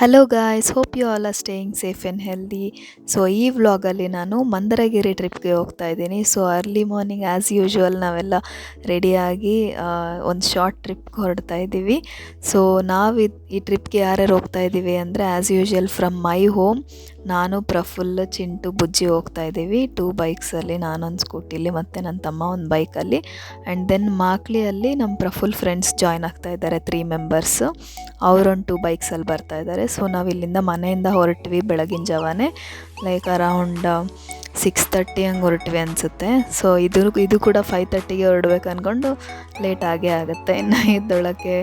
Hello guys, hope you all are staying safe and healthy. So ಈ ವ್ಲಾಗಲ್ಲಿ ನಾನು ಮಂದರಗಿರಿ ಟ್ರಿಪ್ಗೆ ಹೋಗ್ತಾ ಇದ್ದೀನಿ. So early morning as usual ನಾವೆಲ್ಲ ರೆಡಿಯಾಗಿ ಒಂದು ಶಾರ್ಟ್ ಟ್ರಿಪ್ಗೆ ಹೊರಡ್ತಾ ಇದ್ದೀವಿ. ಸೊ ನಾವು ಈ ಟ್ರಿಪ್ಗೆ ಯಾರ್ಯಾರು ಹೋಗ್ತಾ ಇದ್ದೀವಿ ಅಂದರೆ as usual from my home ನಾನು, ಪ್ರಫುಲ್, ಚಿಂಟು, ಬುಜ್ಜಿ ಹೋಗ್ತಾ ಇದ್ದೀವಿ 2 ಬೈಕ್ಸಲ್ಲಿ. ನಾನೊಂದು ಸ್ಕೂಟಿಲಿ ಮತ್ತು ನನ್ನ ತಮ್ಮ ಒಂದು ಬೈಕಲ್ಲಿ. ಆ್ಯಂಡ್ ದೆನ್ ಮಾಕ್ಲಿಯಲ್ಲಿ ನಮ್ಮ ಪ್ರಫುಲ್ ಫ್ರೆಂಡ್ಸ್ ಜಾಯ್ನ್ ಆಗ್ತಾ ಇದ್ದಾರೆ 3 ಮೆಂಬರ್ಸ್. ಅವರೊಂದು 2 ಬೈಕ್ಸಲ್ಲಿ ಬರ್ತಾ ಇದ್ದಾರೆ. ಸೊ ನಾವು ಇಲ್ಲಿಂದ ಮನೆಯಿಂದ ಹೊರಟ್ವಿ ಬೆಳಗಿನ ಜಾವನೇ, ಲೈಕ್ ಅರೌಂಡ್ 6:30 ಹಂಗೆ ಹೊರಟ್ವಿ ಅನಿಸುತ್ತೆ. ಸೊ ಇದು ಕೂಡ 5:30ಗೆ ಹೊರಡ್ಬೇಕು ಅಂದ್ಕೊಂಡು ಲೇಟ್ ಆಗೇ ಆಗುತ್ತೆ. ಇನ್ನು ಎದ್ದೊಳಕ್ಕೆ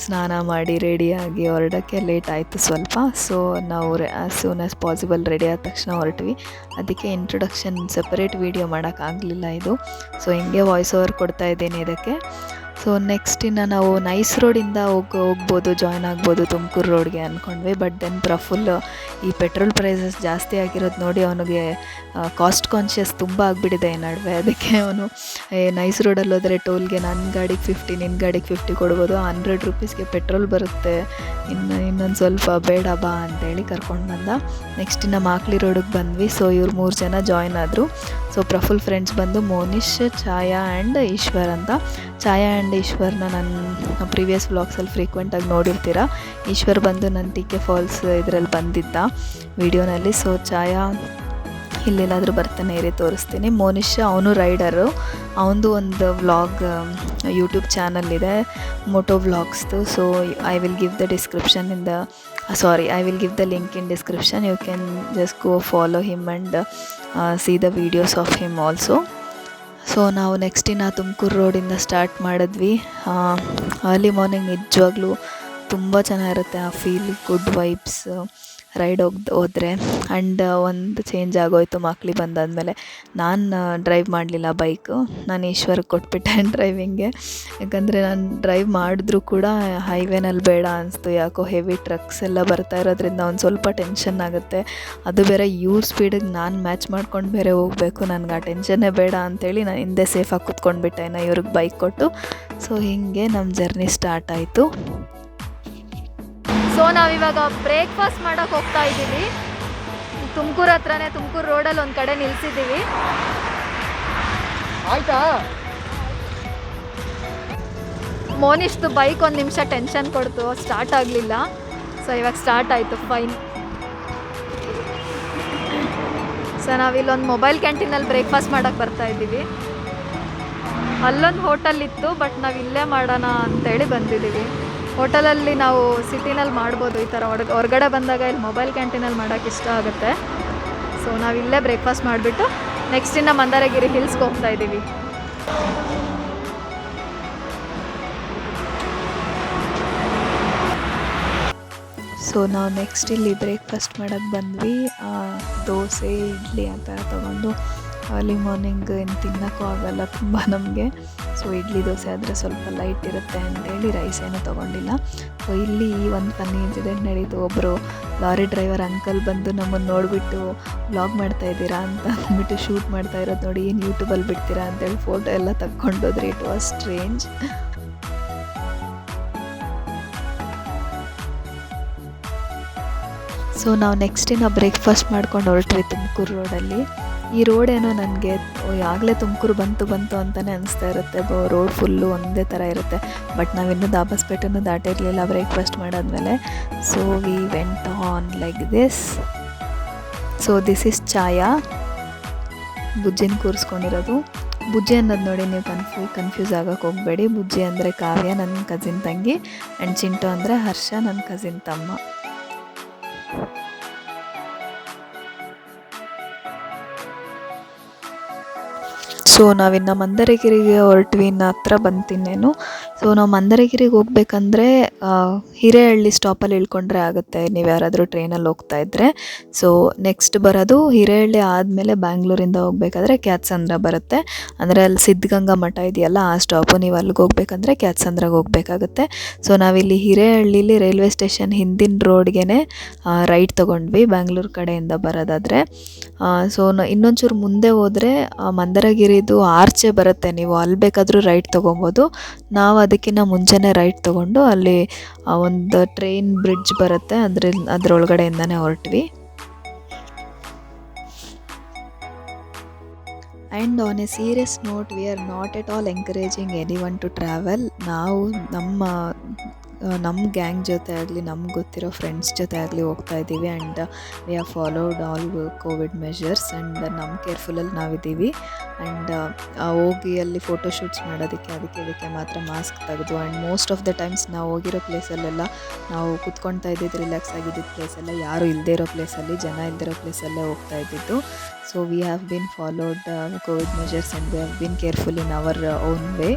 ಸ್ನಾನ ಮಾಡಿ ರೆಡಿಯಾಗಿ ಹೊರಡೋಕ್ಕೆ ಲೇಟ್ ಆಯಿತು ಸ್ವಲ್ಪ. ಸೊ ನಾವು as soon as possible ready ಆದ ತಕ್ಷಣ ಹೊರಟ್ವಿ. ಅದಕ್ಕೆ ಇಂಟ್ರೊಡಕ್ಷನ್ ಸೆಪರೇಟ್ ವೀಡಿಯೋ ಮಾಡೋಕ್ಕಾಗಲಿಲ್ಲ ಇದು. ಸೊ ಹಿಂಗೆ ವಾಯ್ಸ್ ಓವರ್ ಕೊಡ್ತಾ ಇದ್ದೀನಿ ಇದಕ್ಕೆ. ಸೊ ನೆಕ್ಸ್ಟ್ ಇನ್ನು ನಾವು ನೈಸ್ ರೋಡಿಂದ ಹೋಗ್ಬೋದು, ಜಾಯ್ನ್ ಆಗ್ಬೋದು ತುಮಕೂರು ರೋಡ್ಗೆ ಅಂದ್ಕೊಂಡ್ವಿ. ಬಟ್ ದೆನ್ ಪ್ರಫುಲ್ ಈ ಪೆಟ್ರೋಲ್ ಪ್ರೈಸಸ್ ಜಾಸ್ತಿ ಆಗಿರೋದು ನೋಡಿ ಅವನಿಗೆ ಕಾಸ್ಟ್ ಕಾನ್ಷಿಯಸ್ ತುಂಬ ಆಗಿಬಿಟ್ಟಿದೆ ಈ ನಡುವೆ. ಅದಕ್ಕೆ ಅವನು ನೈಸ್ ರೋಡಲ್ಲಿ ಹೋದರೆ ಟೋಲ್ಗೆ ನನ್ನ ಗಾಡಿಗೆ 50, ನಿನ್ನ ಗಾಡಿಗೆ 50 ಕೊಡ್ಬೋದು, 100 ರೂಪೀಸ್ಗೆ ಪೆಟ್ರೋಲ್ ಬರುತ್ತೆ, ಇನ್ನೊಂದು ಸ್ವಲ್ಪ ಬೇಡ ಬಾ ಅಂತೇಳಿ ಕರ್ಕೊಂಡು ಬಂದ. ನೆಕ್ಸ್ಟ್ ಇನ್ನು ಮಾಕ್ಲಿ ರೋಡಿಗೆ ಬಂದ್ವಿ. ಸೊ ಇವ್ರು 3 ಜನ ಜಾಯ್ನ್ ಆದರು. ಸೊ ಪ್ರಫುಲ್ ಫ್ರೆಂಡ್ಸ್ ಬಂದು ಮೋನಿಶ್, ಛಾಯಾ ಆ್ಯಂಡ್ ಈಶ್ವರ್ ಅಂತ. ಛಾಯಾ ಆ್ಯಂಡ್ ಈಶ್ವರ್ನ ನನ್ನ ಪ್ರೀವಿಯಸ್ ವ್ಲಾಗ್ಸಲ್ಲಿ ಫ್ರೀಕ್ವೆಂಟಾಗಿ ನೋಡಿರ್ತೀರ. ಈಶ್ವರ್ ಬಂದು ನನ್ನ ಟಿ.ಕೆ. ಫಾಲ್ಸ್ ಇದರಲ್ಲಿ ಬಂದಿದ್ದ ವಿಡಿಯೋನಲ್ಲಿ. ಸೊ ಛಾಯಾ ಇಲ್ಲೆಲ್ಲಾದರೂ ಬರ್ತಾನೆ ಇರಿ, ತೋರಿಸ್ತೀನಿ. ಮೋನಿಶ್ ಅವನು ರೈಡರು, ಅವನದು ಒಂದು ವ್ಲಾಗ್ ಯೂಟ್ಯೂಬ್ ಚಾನಲ್ ಇದೆ, ಮೋಟೋ ವ್ಲಾಗ್ಸ್ದು. So I will give the link in description. You can just go follow him and see the videos of him also. So ನಾವು ನೆಕ್ಸ್ಟ್ ಇನ್ನು ತುಮಕೂರು ರೋಡಿಂದ ಸ್ಟಾರ್ಟ್ ಮಾಡಿದ್ವಿ. ಅರ್ಲಿ ಮಾರ್ನಿಂಗ್ ನಿಜವಾಗ್ಲೂ ತುಂಬ ಚೆನ್ನಾಗಿರುತ್ತೆ ಆ ಫೀಲ್, ಗುಡ್ ವೈಬ್ಸ್ ರೈಡ್ ಹೋದರೆ. ಆ್ಯಂಡ್ ಒಂದು ಚೇಂಜ್ ಆಗೋಯಿತು ಮಾಕ್ಲಿ ಬಂದಾದಮೇಲೆ. ನಾನು ಡ್ರೈವ್ ಮಾಡಲಿಲ್ಲ ಬೈಕು, ನಾನು ಈಶ್ವರ್ಗೆ ಕೊಟ್ಬಿಟ್ಟೆ ಡ್ರೈವಿಂಗ್ಗೆ. ಯಾಕಂದರೆ ನಾನು ಡ್ರೈವ್ ಮಾಡಿದ್ರೂ ಕೂಡ ಹೈವೇನಲ್ಲಿ ಬೇಡ ಅನಿಸ್ತು. ಯಾಕೋ ಹೆವಿ ಟ್ರಕ್ಸ್ ಎಲ್ಲ ಬರ್ತಾ ಇರೋದ್ರಿಂದ ಒಂದು ಸ್ವಲ್ಪ ಟೆನ್ಷನ್ ಆಗುತ್ತೆ. ಅದು ಬೇರೆ ಇವ್ರ ಸ್ಪೀಡಿಗೆ ನಾನು ಮ್ಯಾಚ್ ಮಾಡ್ಕೊಂಡು ಬೇರೆ ಹೋಗಬೇಕು, ನನಗೆ ಆ ಟೆನ್ಷನ್ನೇ ಬೇಡ ಅಂಥೇಳಿ ನಾನು ಹಿಂದೆ ಸೇಫಾಗಿ ಕೂತ್ಕೊಂಡ್ಬಿಟ್ಟೆ ಇನ್ನು ಇವ್ರಿಗೆ ಬೈಕ್ ಕೊಟ್ಟು. ಸೊ ಹೀಗೆ ನಮ್ಮ ಜರ್ನಿ ಸ್ಟಾರ್ಟ್ ಆಯಿತು. ಸೊ ನಾವಿವಾಗ ಬ್ರೇಕ್ಫಾಸ್ಟ್ ಮಾಡೋಕ್ಕೆ ಹೋಗ್ತಾ ಇದ್ದೀವಿ. ತುಮಕೂರು ಹತ್ರನೇ, ತುಮಕೂರು ರೋಡಲ್ಲಿ ಒಂದು ಕಡೆ ನಿಲ್ಲಿಸಿದ್ದೀವಿ. ಆಯ್ತಾ? ಮೋನಿಶ್ದು ಬೈಕ್ ಒಂದು ನಿಮಿಷ ಟೆನ್ಷನ್ ಕೊಡ್ತು, ಸ್ಟಾರ್ಟ್ ಆಗಲಿಲ್ಲ. ಸೊ ಇವಾಗ ಸ್ಟಾರ್ಟ್ ಆಯಿತು, ಫೈನ್. ಸೊ ನಾವಿಲ್ಲೊಂದು ಮೊಬೈಲ್ ಕ್ಯಾಂಟೀನಲ್ಲಿ ಬ್ರೇಕ್ಫಾಸ್ಟ್ ಮಾಡೋಕ್ಕೆ ಬರ್ತಾ ಇದ್ದೀವಿ. ಅಲ್ಲೊಂದು ಹೋಟೆಲ್ ಇತ್ತು, ಬಟ್ ನಾವು ಇಲ್ಲೇ ಮಾಡೋಣ ಅಂತೇಳಿ ಬಂದಿದ್ದೀವಿ. ಹೋಟೆಲಲ್ಲಿ ನಾವು ಸಿಟಿನಲ್ಲಿ ಮಾಡ್ಬೋದು, ಈ ಥರ ಹೊರಗಡೆ ಬಂದಾಗ ಇಲ್ಲಿ ಮೊಬೈಲ್ ಕ್ಯಾಂಟೀನಲ್ಲಿ ಮಾಡೋಕ್ಕೆ ಇಷ್ಟ ಆಗುತ್ತೆ. ಸೊ ನಾವಿಲ್ಲೇ ಬ್ರೇಕ್ಫಾಸ್ಟ್ ಮಾಡಿಬಿಟ್ಟು ನೆಕ್ಸ್ಟ್ ಇನ್ನು ಮಂದಾರಗಿರಿ ಹಿಲ್ಸ್ಗೆ ಹೋಗ್ತಾ ಇದ್ದೀವಿ. ಸೊ ನಾವು ನೆಕ್ಸ್ಟ್ ಇಲ್ಲಿ ಬ್ರೇಕ್ಫಾಸ್ಟ್ ಮಾಡೋಕ್ಕೆ ಬಂದ್ವಿ. ದೋಸೆ, ಇಡ್ಲಿ ಆ ಥರ ತೊಗೊಂಡು. ಅರ್ಲಿ ಮಾರ್ನಿಂಗ್ ಏನು ತಿನ್ನೋಕ್ಕೂ ಆಗೋಲ್ಲ ತುಂಬ ನಮಗೆ. ಸೊ ಇಡ್ಲಿ ದೋಸೆ ಆದರೆ ಸ್ವಲ್ಪ ಲೈಟ್ ಇರುತ್ತೆ ಅಂತೇಳಿ ರೈಸ್ ಏನೂ ತೊಗೊಂಡಿಲ್ಲ. ಸೊ ಇಲ್ಲಿ ಒಂದು ಫನ್ನಿ ಇನ್ಸಿಡೆಂಟ್ ನಡೀತು. ಒಬ್ಬರು ಲಾರಿ ಡ್ರೈವರ್ ಅಂಕಲ್ ಬಂದು ನಮ್ಮನ್ನು ನೋಡಿಬಿಟ್ಟು ವ್ಲಾಗ್ ಮಾಡ್ತಾಯಿದ್ದೀರಾ ಅಂತ ಅಂದ್ಬಿಟ್ಟು ಶೂಟ್ ಮಾಡ್ತಾ ಇರೋದು ನೋಡಿ, ಏನು ಯೂಟ್ಯೂಬಲ್ಲಿ ಬಿಡ್ತೀರಾ ಅಂತೇಳಿ ಫೋಟೋ ಎಲ್ಲ ತಕ್ಕೊಂಡೋದ್ರಿ. It was strange. ಸೊ ನಾವು ನೆಕ್ಸ್ಟ್ ಇನ್ನು ಬ್ರೇಕ್ಫಾಸ್ಟ್ ಮಾಡ್ಕೊಂಡು ಹೊರಟ್ವಿ ತುಮಕೂರು ರೋಡಲ್ಲಿ. ಈ ರೋಡ್ ಏನೋ ನನಗೆ ಆಗಲೇ ತುಮಕೂರು ಬಂತು ಅಂತಲೇ ಅನಿಸ್ತಾ ಇರುತ್ತೆ. ರೋಡ್ ಫುಲ್ಲು ಒಂದೇ ಥರ ಇರುತ್ತೆ. ಬಟ್ ನಾವಿನ್ನೂ ದಾಬಸ್ಪೇಟೆನೂ ದಾಟಿರಲಿಲ್ಲ ಬ್ರೇಕ್ಫಾಸ್ಟ್ ಮಾಡಾದ್ಮೇಲೆ. So we went on like this. So this is Chhaya, ಬುಜ್ಜಿನ ಕೂರಿಸ್ಕೊಂಡಿರೋದು. ಬುಜ್ಜಿ ಅನ್ನೋದು ನೋಡಿ ನೀವು ಕನ್ಫ್ಯೂಸ್ ಆಗೋಕ್ಕೆ ಹೋಗಬೇಡಿ. ಬುಜ್ಜಿ ಅಂದರೆ ಕಾವ್ಯ, ನನ್ನ ಕಸಿನ್ ತಂಗಿ. ಆ್ಯಂಡ್ ಚಿಂಟು ಅಂದರೆ ಹರ್ಷ, ನನ್ನ ಕಸಿನ್ ತಮ್ಮ. ಸೊ ನಾವಿನ್ನು ಮಂದರಗಿರಿಗೆ ಹೊರಟ್ವಿ, ಇನ್ನು ಹತ್ರ ಬಂತಿನ್ನೇನು. ಸೊ ನಾವು ಮಂದರಗಿರಿಗೆ ಹೋಗ್ಬೇಕಂದ್ರೆ ಹಿರೇಹಳ್ಳಿ ಸ್ಟಾಪಲ್ಲಿ ಇಳ್ಕೊಂಡ್ರೆ ಆಗುತ್ತೆ, ನೀವು ಯಾರಾದರೂ ಟ್ರೈನಲ್ಲಿ ಹೋಗ್ತಾ ಇದ್ದರೆ. ಸೊ ನೆಕ್ಸ್ಟ್ ಬರೋದು ಹಿರೇಹಳ್ಳಿ ಆದಮೇಲೆ ಬ್ಯಾಂಗ್ಳೂರಿಂದ ಹೋಗ್ಬೇಕಾದ್ರೆ ಕ್ಯಾತ್ಸಂದ್ರ ಬರುತ್ತೆ. ಅಂದರೆ ಅಲ್ಲಿ ಸಿದ್ಧಗಂಗಾ ಮಠ ಇದೆಯಲ್ಲ, ಆ ಸ್ಟಾಪು. ನೀವು ಅಲ್ಲಿಗೆ ಹೋಗ್ಬೇಕಂದ್ರೆ ಕ್ಯಾತ್ಸಂದ್ರಾಗೆ ಹೋಗ್ಬೇಕಾಗುತ್ತೆ. ಸೊ ನಾವಿಲ್ಲಿ ಹಿರೇಹಳ್ಳಿಲಿ ರೈಲ್ವೆ ಸ್ಟೇಷನ್ ಹಿಂದಿನ ರೋಡ್ಗೆ ರೈಟ್ ತೊಗೊಂಡ್ವಿ ಬ್ಯಾಂಗ್ಳೂರು ಕಡೆಯಿಂದ ಬರೋದಾದರೆ. ಸೊ ಇನ್ನೊಂಚೂರು ಮುಂದೆ ಹೋದರೆ ಮಂದರಗಿರಿದು ಆರ್ಚೆ ಬರುತ್ತೆ, ನೀವು ಅಲ್ಲಿ ಬೇಕಾದರೂ ರೈಟ್ ತೊಗೊಬೋದು. ನಾವು ಅದಕ್ಕಿಂತ ಮುಂಚೆನೇ ರೈಟ್ ತೊಗೊಂಡು ಅಲ್ಲಿ ಒಂದು ಟ್ರೈನ್ ಬ್ರಿಡ್ಜ್ ಬರುತ್ತೆ, ಅದರೊಳಗಡೆಯಿಂದನೇ ಹೊರಟ್ವಿ. And on a serious note, we are not at all encouraging anyone to travel. ನಾವು ನಮ್ಮ ಗ್ಯಾಂಗ್ ಜೊತೆ ಆಗಲಿ, ನಮ್ಗೆ ಗೊತ್ತಿರೋ ಫ್ರೆಂಡ್ಸ್ ಜೊತೆ ಆಗಲಿ ಹೋಗ್ತಾ ಇದ್ದೀವಿ. And we have followed all Covid measures and ನಮ್ಮ ಕೇರ್ಫುಲ್ಲಲ್ಲಿ ನಾವಿದ್ದೀವಿ. ಆ್ಯಂಡ್ ಹೋಗಿ ಅಲ್ಲಿ ಫೋಟೋಶೂಟ್ಸ್ ಮಾಡೋದಕ್ಕೆ ಇದಕ್ಕೆ ಮಾತ್ರ ಮಾಸ್ಕ್ ತೆಗೆದು. And most of the times ನಾವು ಹೋಗಿರೋ ಪ್ಲೇಸಲ್ಲೆಲ್ಲ ನಾವು ಕುತ್ಕೊಳ್ತಾ ಇದ್ದಿದ್ದು, ರಿಲ್ಯಾಕ್ಸ್ ಆಗಿದ್ದಿದ್ದು ಪ್ಲೇಸೆಲ್ಲ ಯಾರೂ ಇಲ್ಲದೇ ಇರೋ ಪ್ಲೇಸಲ್ಲಿ, ಜನ ಇಲ್ಲದಿರೋ ಪ್ಲೇಸಲ್ಲೇ ಹೋಗ್ತಾ ಇದ್ದಿದ್ದು. So we have been followed COVID measures and we have been careful in our own way.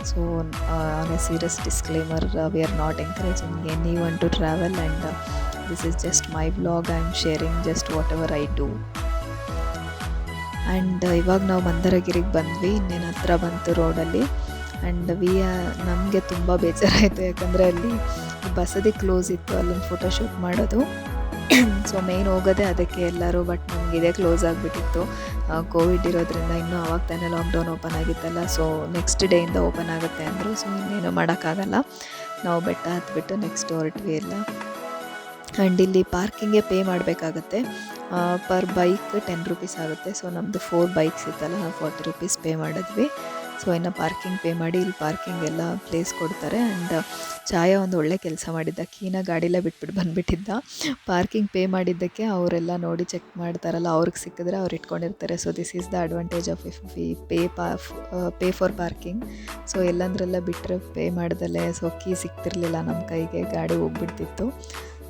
So on a serious disclaimer, we are not encouraging anyone to travel, and this is just my vlog. I am sharing just whatever I do. And ಇವಾಗ ನಾವು ಮಂದರಗಿರಿಗೆ ಬಂದ್ವಿ, ಇನ್ನೇನು ಹತ್ರ ಬಂತು ರೋಡಲ್ಲಿ. And ನಮಗೆ ತುಂಬ ಬೇಜಾರಾಯಿತು, ಯಾಕಂದರೆ ಅಲ್ಲಿ ಬಸದಿ ಕ್ಲೋಸ್ ಇತ್ತು, ಅಲ್ಲೊಂದು ಫೋಟೋಶೂಟ್ ಮಾಡೋದು. ಸೊ ಮೇನ್ ಹೋಗೋದೇ ಅದಕ್ಕೆ ಎಲ್ಲರೂ, ಬಟ್ ನಮ್ಗೆ ಇದೇ ಕ್ಲೋಸ್ ಆಗಿಬಿಟ್ಟಿತ್ತು ಕೋವಿಡ್ ಇರೋದ್ರಿಂದ. ಇನ್ನೂ ಆವಾಗ ತಾನೇ ಲಾಕ್ಡೌನ್ ಓಪನ್ ಆಗಿತ್ತಲ್ಲ, ಸೊ ನೆಕ್ಸ್ಟ್ ಡೇಯಿಂದ ಓಪನ್ ಆಗುತ್ತೆ ಅಂದರು. ಸೊ ಇನ್ನೇನು ಮಾಡೋಕ್ಕಾಗಲ್ಲ, ನಾವು ಬೆಟ್ಟ ಹತ್ಬಿಟ್ಟು ನೆಕ್ಸ್ಟ್ ಹೊರಟ್ವಿ ಎಲ್ಲ. ಆ್ಯಂಡ್ ಇಲ್ಲಿ ಪಾರ್ಕಿಂಗ್ಗೆ ಪೇ ಮಾಡಬೇಕಾಗತ್ತೆ, ಪರ್ ಬೈಕ್ 10 ರೂಪೀಸ್ ಆಗುತ್ತೆ. ಸೊ ನಮ್ಮದು 4 ಬೈಕ್ಸ್ ಇತ್ತಲ್ಲ, 40 ರೂಪೀಸ್ ಪೇ ಮಾಡಿದ್ವಿ. ಸೊ ಇನ್ನು ಪಾರ್ಕಿಂಗ್ ಪೇ ಮಾಡಿ ಇಲ್ಲಿ ಪಾರ್ಕಿಂಗ್ ಎಲ್ಲ ಪ್ಲೇಸ್ ಕೊಡ್ತಾರೆ. ಆ್ಯಂಡ್ ಛಾಯಾ ಒಂದು ಒಳ್ಳೆ ಕೆಲಸ ಮಾಡಿದ್ದ, ಕೀನ ಗಾಡಿಲೇ ಬಿಟ್ಬಿಟ್ಟು ಬಂದುಬಿಟ್ಟಿದ್ದ. ಪಾರ್ಕಿಂಗ್ ಪೇ ಮಾಡಿದ್ದಕ್ಕೆ ಅವರೆಲ್ಲ ನೋಡಿ ಚೆಕ್ ಮಾಡ್ತಾರಲ್ಲ, ಅವ್ರಿಗೆ ಸಿಕ್ಕಿದ್ರೆ ಅವ್ರು ಇಟ್ಕೊಂಡಿರ್ತಾರೆ. So this is the advantage of if we pay for parking. So ಎಲ್ಲಂದ್ರೆಲ್ಲ ಬಿಟ್ಟರೆ ಪೇ ಮಾಡ್ದಲ್ಲೇ, ಸೊ ಕೀ ಸಿಗ್ತಿರ್ಲಿಲ್ಲ ನಮ್ಮ ಕೈಗೆ, ಗಾಡಿ ಹೋಗ್ಬಿಡ್ತಿತ್ತು.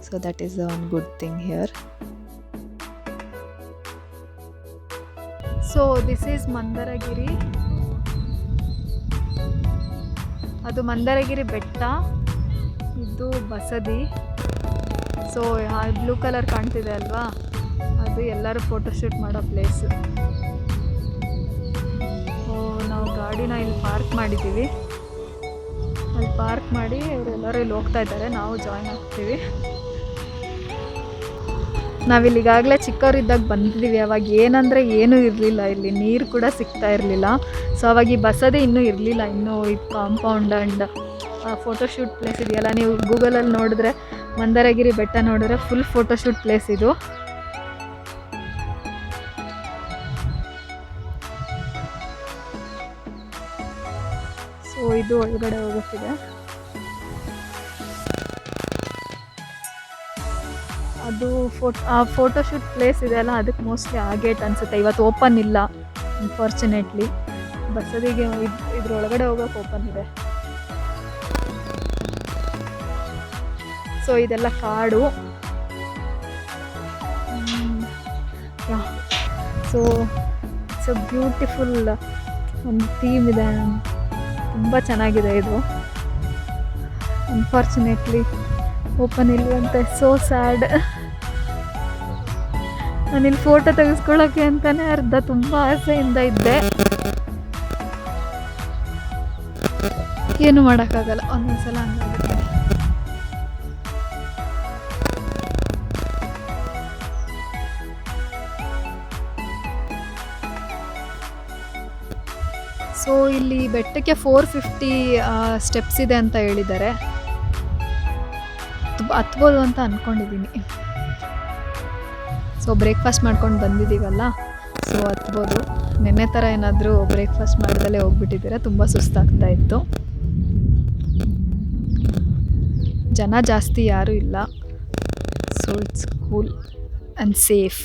So that is one good thing here. So this is Mandaragiri. ಅದು ಮಂದರಗಿರಿ ಬೆಟ್ಟ, ಇದು ಬಸದಿ. ಸೊ ಬ್ಲೂ ಕಲರ್ ಕಾಣ್ತಿದೆ ಅಲ್ವಾ, ಅದು ಎಲ್ಲರೂ ಫೋಟೋಶೂಟ್ ಮಾಡೋ ಪ್ಲೇಸು. ಸೊ ನಾವು ಗಾಡಿನ ಇಲ್ಲಿ ಪಾರ್ಕ್ ಮಾಡಿದ್ದೀವಿ, ಅಲ್ಲಿ ಪಾರ್ಕ್ ಮಾಡಿ ಅವರೆಲ್ಲರೂ ಇಲ್ಲಿ ಹೋಗ್ತಾ ಇದ್ದಾರೆ, ನಾವು ಜಾಯ್ನ್ ಆಗ್ತೀವಿ. ನಾವಿಲ್ಲಿ ಈಗಾಗಲೇ ಚಿಕ್ಕವರಿದ್ದಾಗ ಬಂದಿದ್ದೀವಿ. ಅವಾಗ ಏನಂದರೆ ಏನೂ ಇರಲಿಲ್ಲ, ಇಲ್ಲಿ ನೀರು ಕೂಡ ಸಿಗ್ತಾ ಇರಲಿಲ್ಲ. ಸೊ ಅವಾಗ ಈ ಬಸದಿ ಇನ್ನೂ ಇರಲಿಲ್ಲ, ಇನ್ನೂ ಈ ಕಾಂಪೌಂಡ್ ಆ್ಯಂಡ್ ಫೋಟೋಶೂಟ್ ಪ್ಲೇಸ್ ಇದೆಯಲ್ಲ, ನೀವು ಗೂಗಲಲ್ಲಿ ನೋಡಿದ್ರೆ ಮಂದರಗಿರಿ ಬೆಟ್ಟ ನೋಡಿದ್ರೆ ಫುಲ್ ಫೋಟೋಶೂಟ್ ಪ್ಲೇಸ್ ಇದು. ಸೊ ಇದು ಒಳಗಡೆ ಹೋಗುತ್ತಿದೆ. ಅದು ಫೋಟೋಶೂಟ್ ಪ್ಲೇಸ್ ಇದೆಯಲ್ಲ, ಅದಕ್ಕೆ ಮೋಸ್ಟ್ಲಿ ಆ ಗೇಟ್ ಅನಿಸುತ್ತೆ. ಇವತ್ತು ಓಪನ್ ಇಲ್ಲ ಅನ್ಫಾರ್ಚುನೇಟ್ಲಿ. ಬಸದಿಗೆ ಇದ್ರೊಳಗಡೆ ಹೋಗೋಕೆ ಓಪನ್ ಇದೆ. ಸೊ ಇದೆಲ್ಲ ಕಾಡು. ಸೊ ಇಟ್ಸ್ ಅ ಬ್ಯೂಟಿಫುಲ್ ಒಂದು ಥೀಮ್ ಇದೆ, ತುಂಬ ಚೆನ್ನಾಗಿದೆ ಇದು. ಅನ್ಫಾರ್ಚುನೇಟ್ಲಿ ಓಪನ್ ಇಲ್ವಂತೆ, ಸೋ ಸ್ಯಾಡ್. ನಾನಿಲ್ಲಿ ಫೋಟೋ ತೆಗೆಸ್ಕೊಳ್ಳೋಕ್ಕೆ ಅಂತಲೇ ತುಂಬ ಆಸೆಯಿಂದ ಇದ್ದೆ, ಏನು ಮಾಡೋಕ್ಕಾಗಲ್ಲ, ಒಂದೊಂದ್ಸಲ ಹಂಗಾಗುತ್ತೆ. ಸೊ ಇಲ್ಲಿ ಬೆಟ್ಟಕ್ಕೆ 450 ಸ್ಟೆಪ್ಸ್ ಇದೆ ಅಂತ ಹೇಳಿದ್ದಾರೆ. ಹತ್ಬೋದು ಅಂತ ಅಂದ್ಕೊಂಡಿದ್ದೀನಿ. ಸೊ ಬ್ರೇಕ್ಫಾಸ್ಟ್ ಮಾಡ್ಕೊಂಡು ಬಂದಿದ್ದೀವಲ್ಲ, ಸೊ ಹತ್ಬೋದು. ನೆನ್ನೆ ಥರ ಏನಾದರೂ ಬ್ರೇಕ್ಫಾಸ್ಟ್ ಮಾಡ್ದಲ್ಲೇ ಹೋಗ್ಬಿಟ್ಟಿದ್ದೀರಾ, ತುಂಬ ಸುಸ್ತಾಗ್ತಾ ಇತ್ತು. ಜನ ಜಾಸ್ತಿ ಯಾರೂ ಇಲ್ಲ, so it's cool and safe.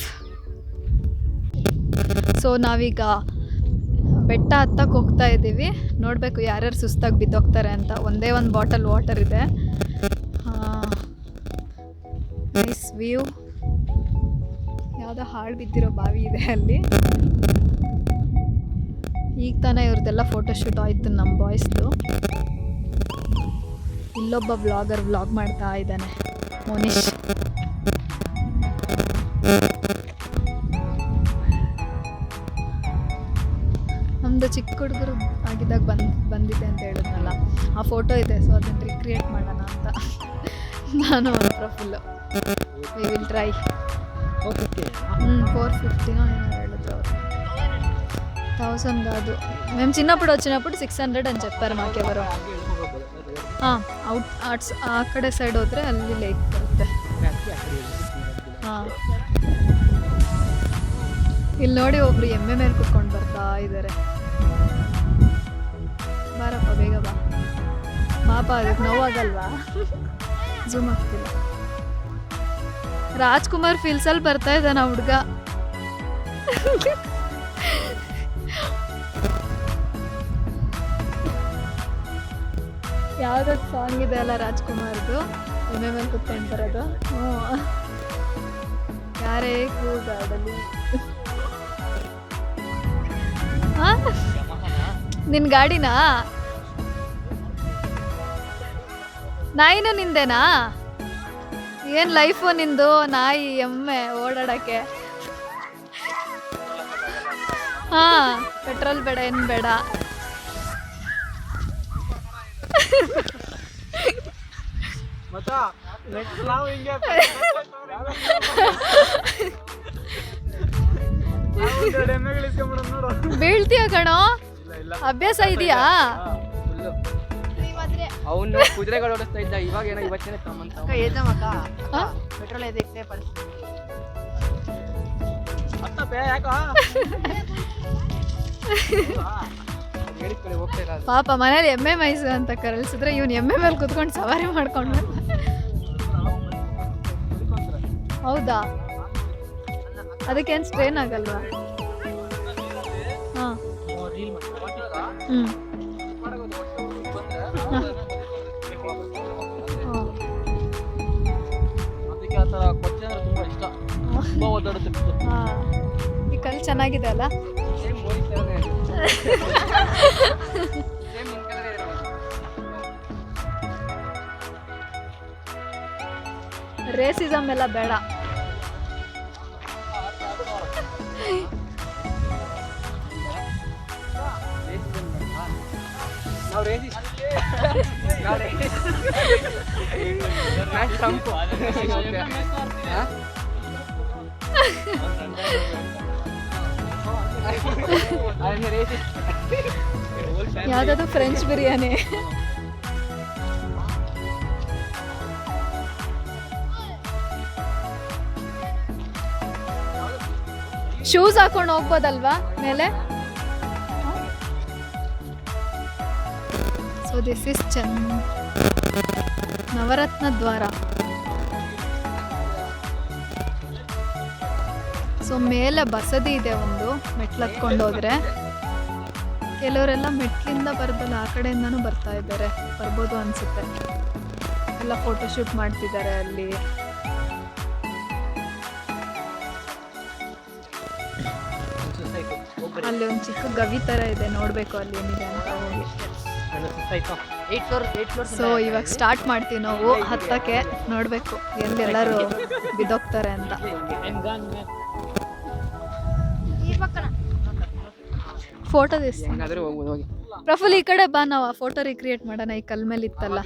So ನಾವೀಗ ಬೆಟ್ಟ ಹತ್ತಕ್ಕೆ ಹೋಗ್ತಾ ಇದ್ದೀವಿ. ನೋಡಬೇಕು ಯಾರ್ಯಾರು ಸುಸ್ತಾಗಿ ಬಿದ್ದೋಗ್ತಾರೆ ಅಂತ. ಒಂದೇ ಒಂದು ಬಾಟಲ್ ವಾಟರ್ ಇದೆ. Nice view. ಯಾವುದೋ ಹಾಳು ಬಿದ್ದಿರೋ ಬಾವಿ ಇದೆ ಅಲ್ಲಿ. ಈಗ ತಾನೇ ಇವ್ರದ್ದೆಲ್ಲ ಫೋಟೋಶೂಟ್ ಆಯಿತು ನಮ್ಮ ಬಾಯ್ಸ್ದು. ಇಲ್ಲೊಬ್ಬ ವ್ಲಾಗರ್ ವ್ಲಾಗ್ ಮಾಡ್ತಾ ಇದ್ದಾನೆ, ಮೋನಿಶ್. ನಮ್ಮದು ಚಿಕ್ಕ ಹುಡುಗರು ಆಗಿದ್ದಾಗ ಬಂದಿದೆ ಅಂತ ಹೇಳಿದ್ನಲ್ಲ, ಆ ಫೋಟೋ ಇದೆ. ಸೊ ಅದನ್ನು ರಿಕ್ರಿಯೇಟ್ ಮಾಡೋಣ ಅಂತ ನಾನು ಮಾತ್ರ ಫುಲ್ಲು. We will try. 450 ಏನೋ ಹೇಳಿದ್ರು ಅವರು. 1000 కాదు, మేము చిన్నప్పుడు వచ్చినప్పుడు 600 అని చెప్పారు మాకెవరో. ಹಾಂ ಆ ಕಡೆ ಸೈಡ್ ಹೋದರೆ ಅಲ್ಲಿ ಲೇಕ್ ಬರುತ್ತೆ. ಹಾಂ, ಇಲ್ಲಿ ನೋಡಿ ಒಬ್ರು ಎಮ್ಮೆ ಮೇಲೆ ಕುತ್ಕೊಂಡು ಬರ್ತಾ ಇದ್ದಾರೆ. ಬಾರಪ್ಪ ಬೇಗ ಬಾ. ಪಾಪ ಅದಕ್ಕೆ ನೋವಾಗಲ್ವಾ? ಝೂಮ್ ಆಗ್ತಿಲ್ಲ. ರಾಜ್ಕುಮಾರ್ ಫಿಲ್ಸಲ್ಲಿ ಬರ್ತಾ ಇದ್ದಾನ ಹುಡುಗ. ಯಾವ್ದಾದ್ರು ಸಾಂಗ್ ಇದೆ ಅಲ್ಲ ರಾಜ್ಕುಮಾರ್ದು, ಎಮ್ಮೆ ಮೇಲೆ ಕುತ್ಕೊಂಡು ಬರೋದು. ಹ್ಞೂ, ಯಾರೇ ಕೂಗಾಡಲಿ. ನಿನ್ ಗಾಡಿನಾ? ನಾಯಿನೂ ನಿಂದೇನಾ? ಏನ್ ಲೈಫು ನಿಂದು? ನಾಯಿ ಎಮ್ಮೆ ಓಡಾಡಕ್ಕೆ. ಹಾ, ಪೆಟ್ರೋಲ್ ಬೇಡ, ಏನ್ ಬೇಡ. ಬೀಳ್ತೀಯ ಕಣೋ, ಅಭ್ಯಾಸ ಇದೆಯಾ? ಅವನು ಕುದುರೆಗಳು ಓಡಿಸ್ತಾ ಇದ್ದ, ಇವಾಗ ಏನೋ ಇವತ್ತೇನೆ ಪೆಟ್ರೋಲ್ ಇದಕ್ಕೆ ಪಾಪ ಮನೇಲಿ ಎಮ್ಮೆ ಮೈಸೂರು ಅಂತ ಕರೆಲ್ಸಿದ್ರೆ ಇವನು ಎಮ್ಮೆ ಮೇಲೆ ಕುತ್ಕೊಂಡು ಸವಾರಿ ಮಾಡ್ಕೊಂಡು. ಹೌದಾ? ಅದಕ್ಕೇನು ಸ್ಟ್ರೇನ್ ಆಗಲ್ವಾ? ಹಾಂ, ಹ್ಞೂ, ಅದಕ್ಕೆ ಆ ಥರ ಕೊಚ್ಚೆ ಅಂದ್ರೆ ತುಂಬ ಇಷ್ಟ. ತುಂಬ ಓದಾಡುತ್ತೆ. ಹಾಂ, ಈ ಕಲ್ಲು ಚೆನ್ನಾಗಿದೆ ಅಲ್ಲ? ಸೇಮ್ ಮೋರಿ ಥರನೇ. ಸೇಮ್ ನಿನ್ನ ಕಲರೇ ಇರೋದು. ರೇಸಿಸಮ್ ಎಲ್ಲ ಬೇಡ. ನಾವು ರೇಸಿಸ್ಟ್. ಸಂಪು ಯಾವ್ದಾದ್ರು ಫ್ರೆಂಚ್ ಬಿರಿಯಾನಿ. ಶೂಸ್ ಹಾಕೊಂಡು ಹೋಗ್ಬೋದಲ್ವಾ ಮೇಲೆ? ಸೊ ದಿಸ್ ಇಸ್ ನವರತ್ನ ದ್ವಾರ. ಸೊ ಮೇಲೆ ಬಸದಿ ಇದೆ ಒಂದು, ಮೆಟ್ಲು ಹತ್ಕೊಂಡು ಹೋದ್ರೆ. ಕೆಲವರೆಲ್ಲ ಮೆಟ್ಲಿಂದ ಬರ್ದಲ್ಲ ಆ ಕಡೆಯಿಂದನೂ ಬರ್ತಾ ಇದ್ದಾರೆ, ಬರ್ಬೋದು ಅನ್ಸುತ್ತೆ. ಎಲ್ಲ ಫೋಟೋಶೂಟ್ ಮಾಡ್ತಿದ್ದಾರೆ ಅಲ್ಲಿ. ಅಲ್ಲಿ ಒಂದು ಚಿಕ್ಕ ಗವಿ ಥರ ಇದೆ, ನೋಡಬೇಕು ಅಲ್ಲಿ ಏನಿದೆ ಅಂತ ಹೋಗಿ. ಸೊ ಇವಾಗ ಸ್ಟಾರ್ಟ್ ಮಾಡ್ತೀವಿ ನಾವು ಹತ್ತಕ್ಕೆ, ನೋಡಬೇಕು ಎಲ್ಲೆಲ್ಲರೂ ಬಿದ್ದೋಗ್ತಾರೆ ಅಂತ. ಫೋಟೋ ಪ್ರಫುಲ್ ಈ ಕಡೆ ಬಾ, ನಾವು ಆ ಫೋಟೋ ರಿಕ್ರಿಯೇಟ್ ಮಾಡೋಣ. ಈ ಕಲ್ ಮೇಲೆ ಇತ್ತಲ್ಲ.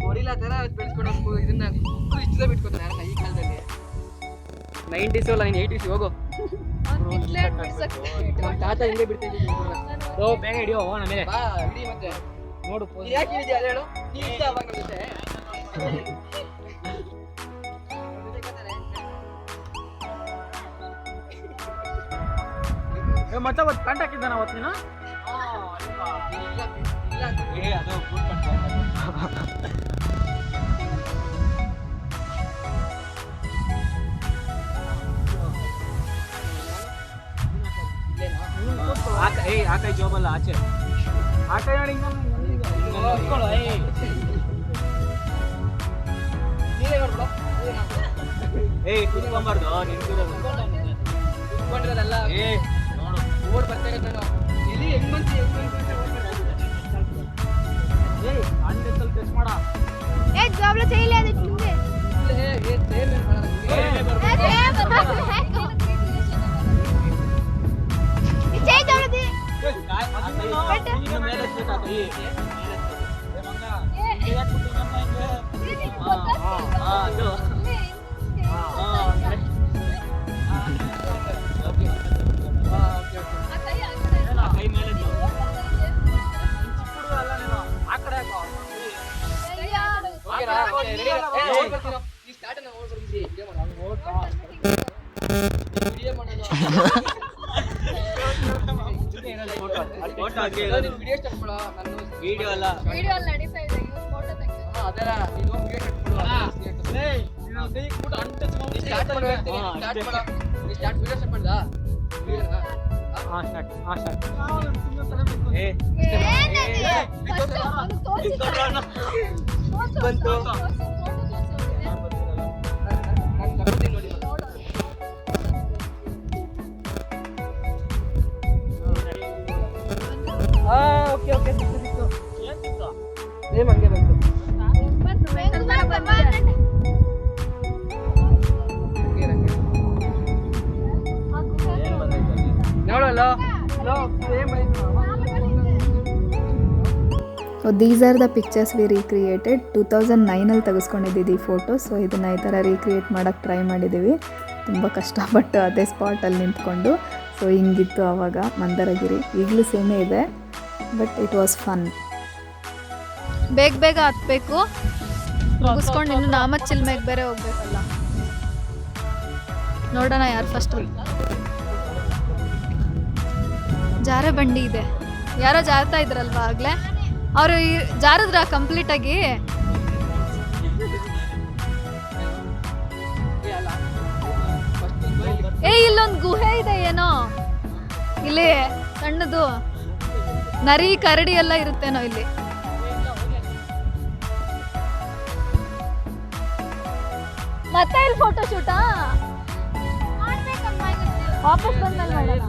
ಗೊರಿಲ್ಲಾ ತರ ಬೆಳೆಸ್ಕೊಂಡು ಇದನ್ನ ಇಷ್ಟ ಬಿಟ್ಕೊತಾರೆ ಈ ಕಾಲದಲ್ಲಿ. 90s ಅಲ್ಲ, ನೀನು 80s ಹೋಗು. ನಮ್ಮ ತಾತ ಹಿಂಗೆ ಬಿಡ್ತಿದ್ವಿ. ಬೇಗ ಹಿಡಿಯೋ ಹೋಗೋಣ ಮೇಲೆ. ಬಾ ಹಿಡಿ ಮತ್ತೆ ನೋಡು. ಯಾಕೆ ಹಿಡಿದ್ಯಾ ಅದು ಹೇಳು. ನೀನು ಇಷ್ಟ ಅವಾಗ ನಮ್ಮ ಜೊತೆ. ಮತ್ತೆ ಅವತ್ತು ಪ್ಯಾಂಟ್ ಹಾಕಿದ್ದಾನ ಅವತ್ತು ನೀನು? ಅದು ಆಕೈ ಜೋಬಲ್ಲ ಆಚೆ ಆಕೈ ನೋಡಿ ಕುತ್ಕೊಂಬಾರ್ದು ಕುತ್ಕೊಂಡಿರೋದಲ್ಲ. ಓಡ್ ಬರ್ತಾ ಇರೋದು ನಾನು ಇಲ್ಲಿ ಹೆಂಗ್ ಬಂತು ಅಂಡೆತ್ತಲ್ಲಿ ಟಚ್ ಮಾಡ ಜಾಬ್ಲ ಚೈಲಿ ಅದಕ್ಕೆ ಮುಂದೆ ವಿಡಿಯೋ ಅಲ್ಲ ವಿಡಿಯೋ ಅಲ್ಲಿ ನಡೀತಾ ಇದೆ ಫೋಟೋ ತೆಗೆದು ಅದರ ನೀನು ವಿಡಿಯೋ ಸ್ಟಾರ್ಟ್ ಮಾಡ್ದಾ ಓಕೆ ಓಕೆ ಸಿಕ್ತು ಸೇಮ್ ಹಂಗೆ ಬಂತು ನೋಡಲ್ಲ so these are the pictures we recreated 2009 ತೆಗೆಸ್ಕೊಂಡಿದ್ದೀವಿ ಫೋಟೋ. ಸೊ ಇದನ್ನು ಈ ಥರ ರೀಕ್ರಿಯೇಟ್ ಮಾಡೋಕ್ಕೆ ಟ್ರೈ ಮಾಡಿದ್ದೀವಿ. ತುಂಬ ಕಷ್ಟಪಟ್ಟು ಅದೇ ಸ್ಪಾಟಲ್ಲಿ ನಿಂತ್ಕೊಂಡು. ಸೊ ಹಿಂಗಿತ್ತು ಆವಾಗ ಮಂದರಗಿರಿ. ಈಗಲೂ ಸೇಮೇ ಇದೆ, ಬಟ್ ಇಟ್ ವಾಸ್ ಫನ್. ಬೇಗ ಬೇಗ ಹತ್ಬೇಕು, ಮುಗಿಸ್ಕೊಂಡು ಇನ್ನು ನಾಮಚಿಲ್ಮೆಗೆ ಬೇರೆ ಹೋಗ್ಬೇಕಲ್ಲ. ನೋಡೋಣ ಯಾರು ಫಸ್ಟ್. ಜಾರ ಬಂಡಿ ಇದೆ, ಯಾರೋ ಜಾರ್ತಾ ಇದ್ರಲ್ವಾ ಆಗಲೇ, ಅವರು ಜಾರಿದ್ರ ಕಂಪ್ಲೀಟಾಗಿ. ಇಲ್ಲೊಂದು ಗುಹೆ ಇದೆ ಏನೋ, ಇಲ್ಲಿ ಸಣ್ಣದು ನರಿ ಕರಡಿ ಎಲ್ಲ ಇರುತ್ತೇನೋ ಇಲ್ಲಿ. ಮತ್ತೆ ಇಲ್ಲಿ ಫೋಟೋ ಶೂಟಾ ವಾಪಸ್ ಬಂದಲ್ಲಿ ಮಾಡೋಣ.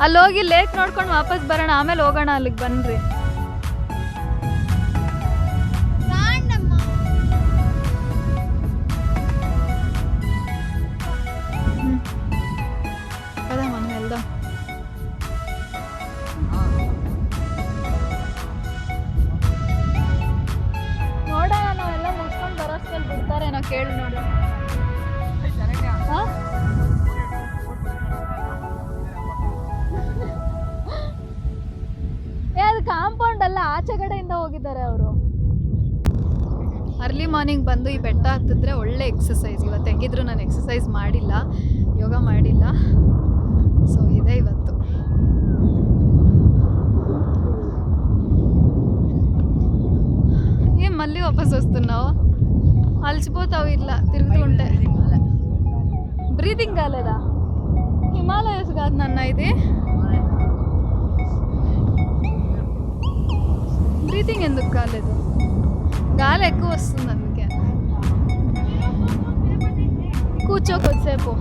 ಅಲ್ಲಿ ಹೋಗಿ ಲೇಕ್ ನೋಡ್ಕೊಂಡು ವಾಪಸ್ ಬರೋಣ, ಆಮೇಲೆ ಹೋಗೋಣ ಅಲ್ಲಿಗೆ. ಬನ್ರಿ. ನೋಡೋಣ, ನಾವೆಲ್ಲ ಮುಗಿಸ್ಕೊಂಡು ಬರೋಷ್ಟಲ್ಲಿ ಬಿಡ್ತಾರೇನೋ ಕೇಳಿ ನೋಡೋಣ. ಅದು ಕಾಂಪೌಂಡ್ ಅಲ್ಲ, ಆಚೆ ಕಡೆಯಿಂದ ಹೋಗಿದ್ದಾರೆ ಅವರು. ಅರ್ಲಿ ಮಾರ್ನಿಂಗ್ ಬಂದು ಈ ಬೆಟ್ಟ ಹತ್ತಿದ್ರೆ ಒಳ್ಳೆ ಎಕ್ಸಸೈಸ್. ಇವತ್ತು ಹೆಂಗಿದ್ರು ನಾನು ಎಕ್ಸಸೈಸ್ ಮಾಡಿಲ್ಲ, ಯೋಗ ಮಾಡಿಲ್ಲ. ಸೊ ಇದೆ ಇವತ್ತು. ఏం మళ్ళీ వాపస్ వస్తున్నావు? అలసిపోతావు ఇట్లా తిరుగుతుంటే. బ్రీతింగ్ కాలేదా? హిమాలయస్ కాదు నాన్న ఇది. బ్రీతింగ్ ఎందుకు కాలేదు? గాలి ఎక్కువ వస్తుంది అందుకే. కూర్చో కొద్దిసేపు.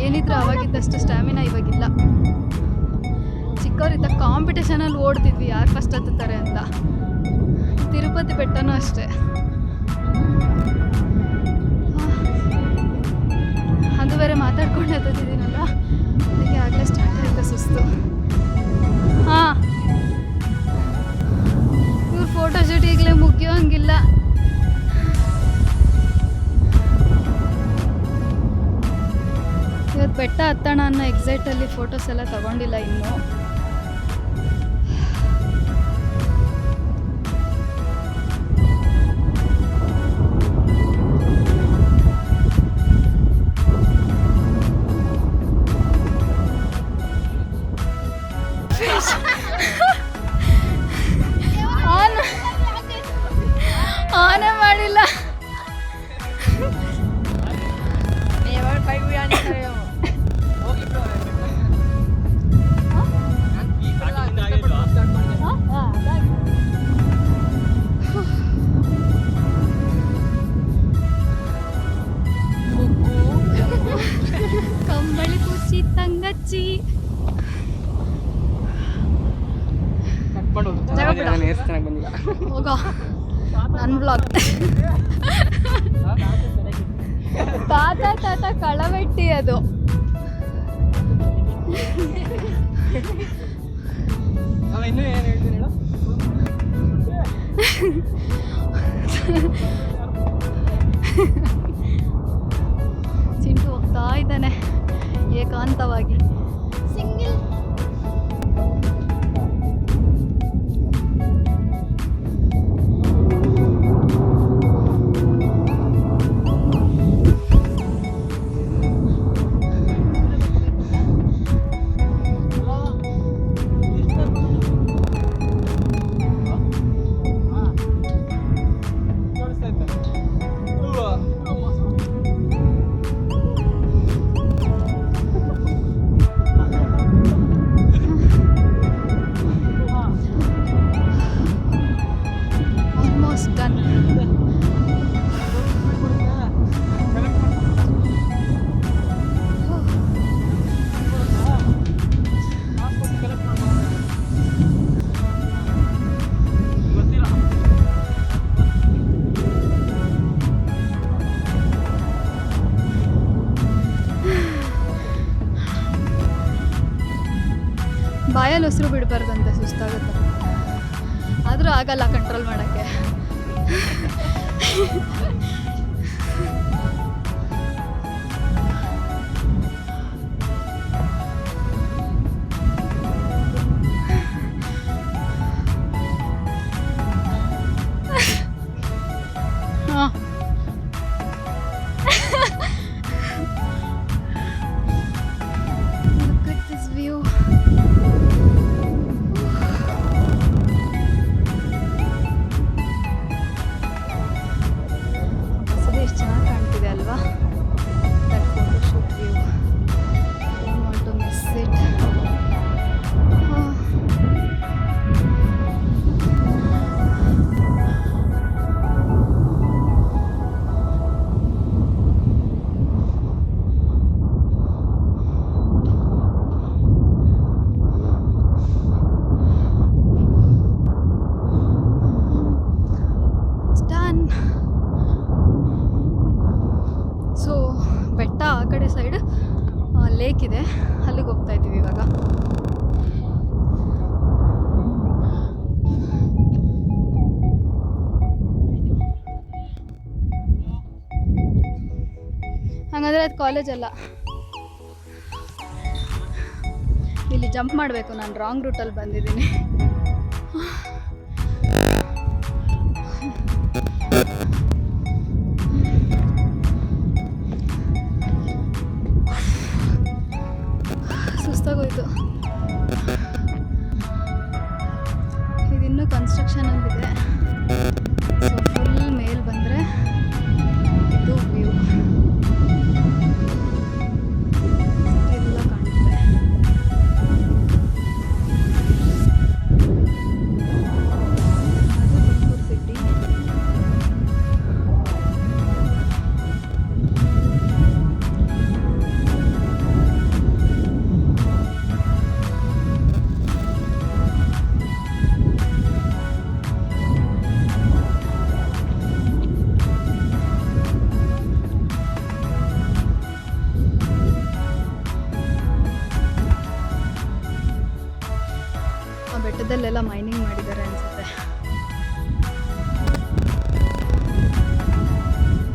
ಏನಿದ್ರು ಅವಾಗಿದ್ದಷ್ಟು ಸ್ಟ್ಯಾಮಿನಾ ಇವಾಗಿಲ್ಲ. ಚಿಕ್ಕವರಿದ್ದ ಕಾಂಪಿಟೇಷನಲ್ಲಿ ಓಡ್ತಿದ್ವಿ ಯಾರು ಫಸ್ಟ್ ಹತ್ತುತ್ತಾರೆ ಅಂತ. ತಿರುಪತಿ ಬೆಟ್ಟನೂ ಅಷ್ಟೇ, ಅದು ಬೇರೆ ಮಾತಾಡ್ಕೊಂಡು ಹತ್ತಿದ್ದೀನಲ್ಲ, ಅದಕ್ಕೆ ಆಗಲೇ ಸ್ಟಾರ್ಟ್ ಆಯಿತು ಸುಸ್ತು. ಹಾಂ, ಇವ್ರ ಫೋಟೋ ಶೂಟ್ ಈಗಲೇ ಮುಗಿಯೋಂಗಿಲ್ಲ. ಇವತ್ತು ಬೆಟ್ಟ ಹತ್ತೋಣ ಅನ್ನೋ ಎಕ್ಸೈಟಲ್ಲಿ ಫೋಟೋಸ್ ಎಲ್ಲ ತಗೊಂಡಿಲ್ಲ ಇನ್ನೂ. ಆನೆ ಮಾಡಿಲ್ಲ. ಕಂಬಳಿ ಕುಚ್ಚಿ ತಂಗಚ್ಚಿ ಹೋಗೋ ನನ್ನ ಬ್ಲಾಗ್. ತಾತ ಕಳವೆಟ್ಟಿ ಅದು. ಅವ ಇನ್ನೂ ಏನು ಹೇಳ್ತೀನಿ ಹೇಳು. ಚಿಂಟು ಹೋಗ್ತಾ ಇದ್ದಾನೆ ಏಕಾಂತವಾಗಿ. Single almost done. ಬಾಯಲ್ಲಿ ಉಸಿರು ಬಿಡಬಾರ್ದಂತೆ, ಸುಸ್ತಾಗುತ್ತೆ. ಆದರೂ ಆಗಲ್ಲ ಕಂಟ್ರೋಲ್ ಮಾಡೋಕ್ಕೆ. ಹಾಂ, look at this view. ಬಸದಿ ಎಷ್ಟು ಚೆನ್ನಾಗಿ ಕಾಣ್ತಿದೆ ಅಲ್ವಾ? That photo shoot view. Don't want to miss it. Done. So ಬೆಟ್ಟ ಆ ಕಡೆ ಸೈಡ್ ಲೇಕ್ ಇದೆ, ಅಲ್ಲಿಗೆ ಹೋಗ್ತಾ ಇದ್ದೀವಿ ಇವಾಗ. ಹಾಗಾದರೆ ಅದು ಕಾಲೇಜ್ ಅಲ್ಲ. ಇಲ್ಲಿ ಜಂಪ್ ಮಾಡಬೇಕು, ನಾನು ರಾಂಗ್ ರೂಟಲ್ಲಿ ಬಂದಿದ್ದೀನಿ. ಸುಸ್ತಾಗೋಯ್ತು. ಇದಿನ್ನೂ ಕನ್ಸ್ಟ್ರಕ್ಷನಲ್ಲಿದೆ. ಸೊ ಫುಲ್ ಮೇಲ್ ಬಂದರೆ ಇದು ವ್ಯೂ ಎಲ್ಲ ಕಾಣುತ್ತೆ. ಅದು ತುಮಕೂರು ಸಿಟಿ. ಆ ಬೆಟ್ಟದಲ್ಲೆಲ್ಲ ಮೈನಿಂಗ್ ಮಾಡಿದ್ದಾರೆ ಅನಿಸುತ್ತೆ.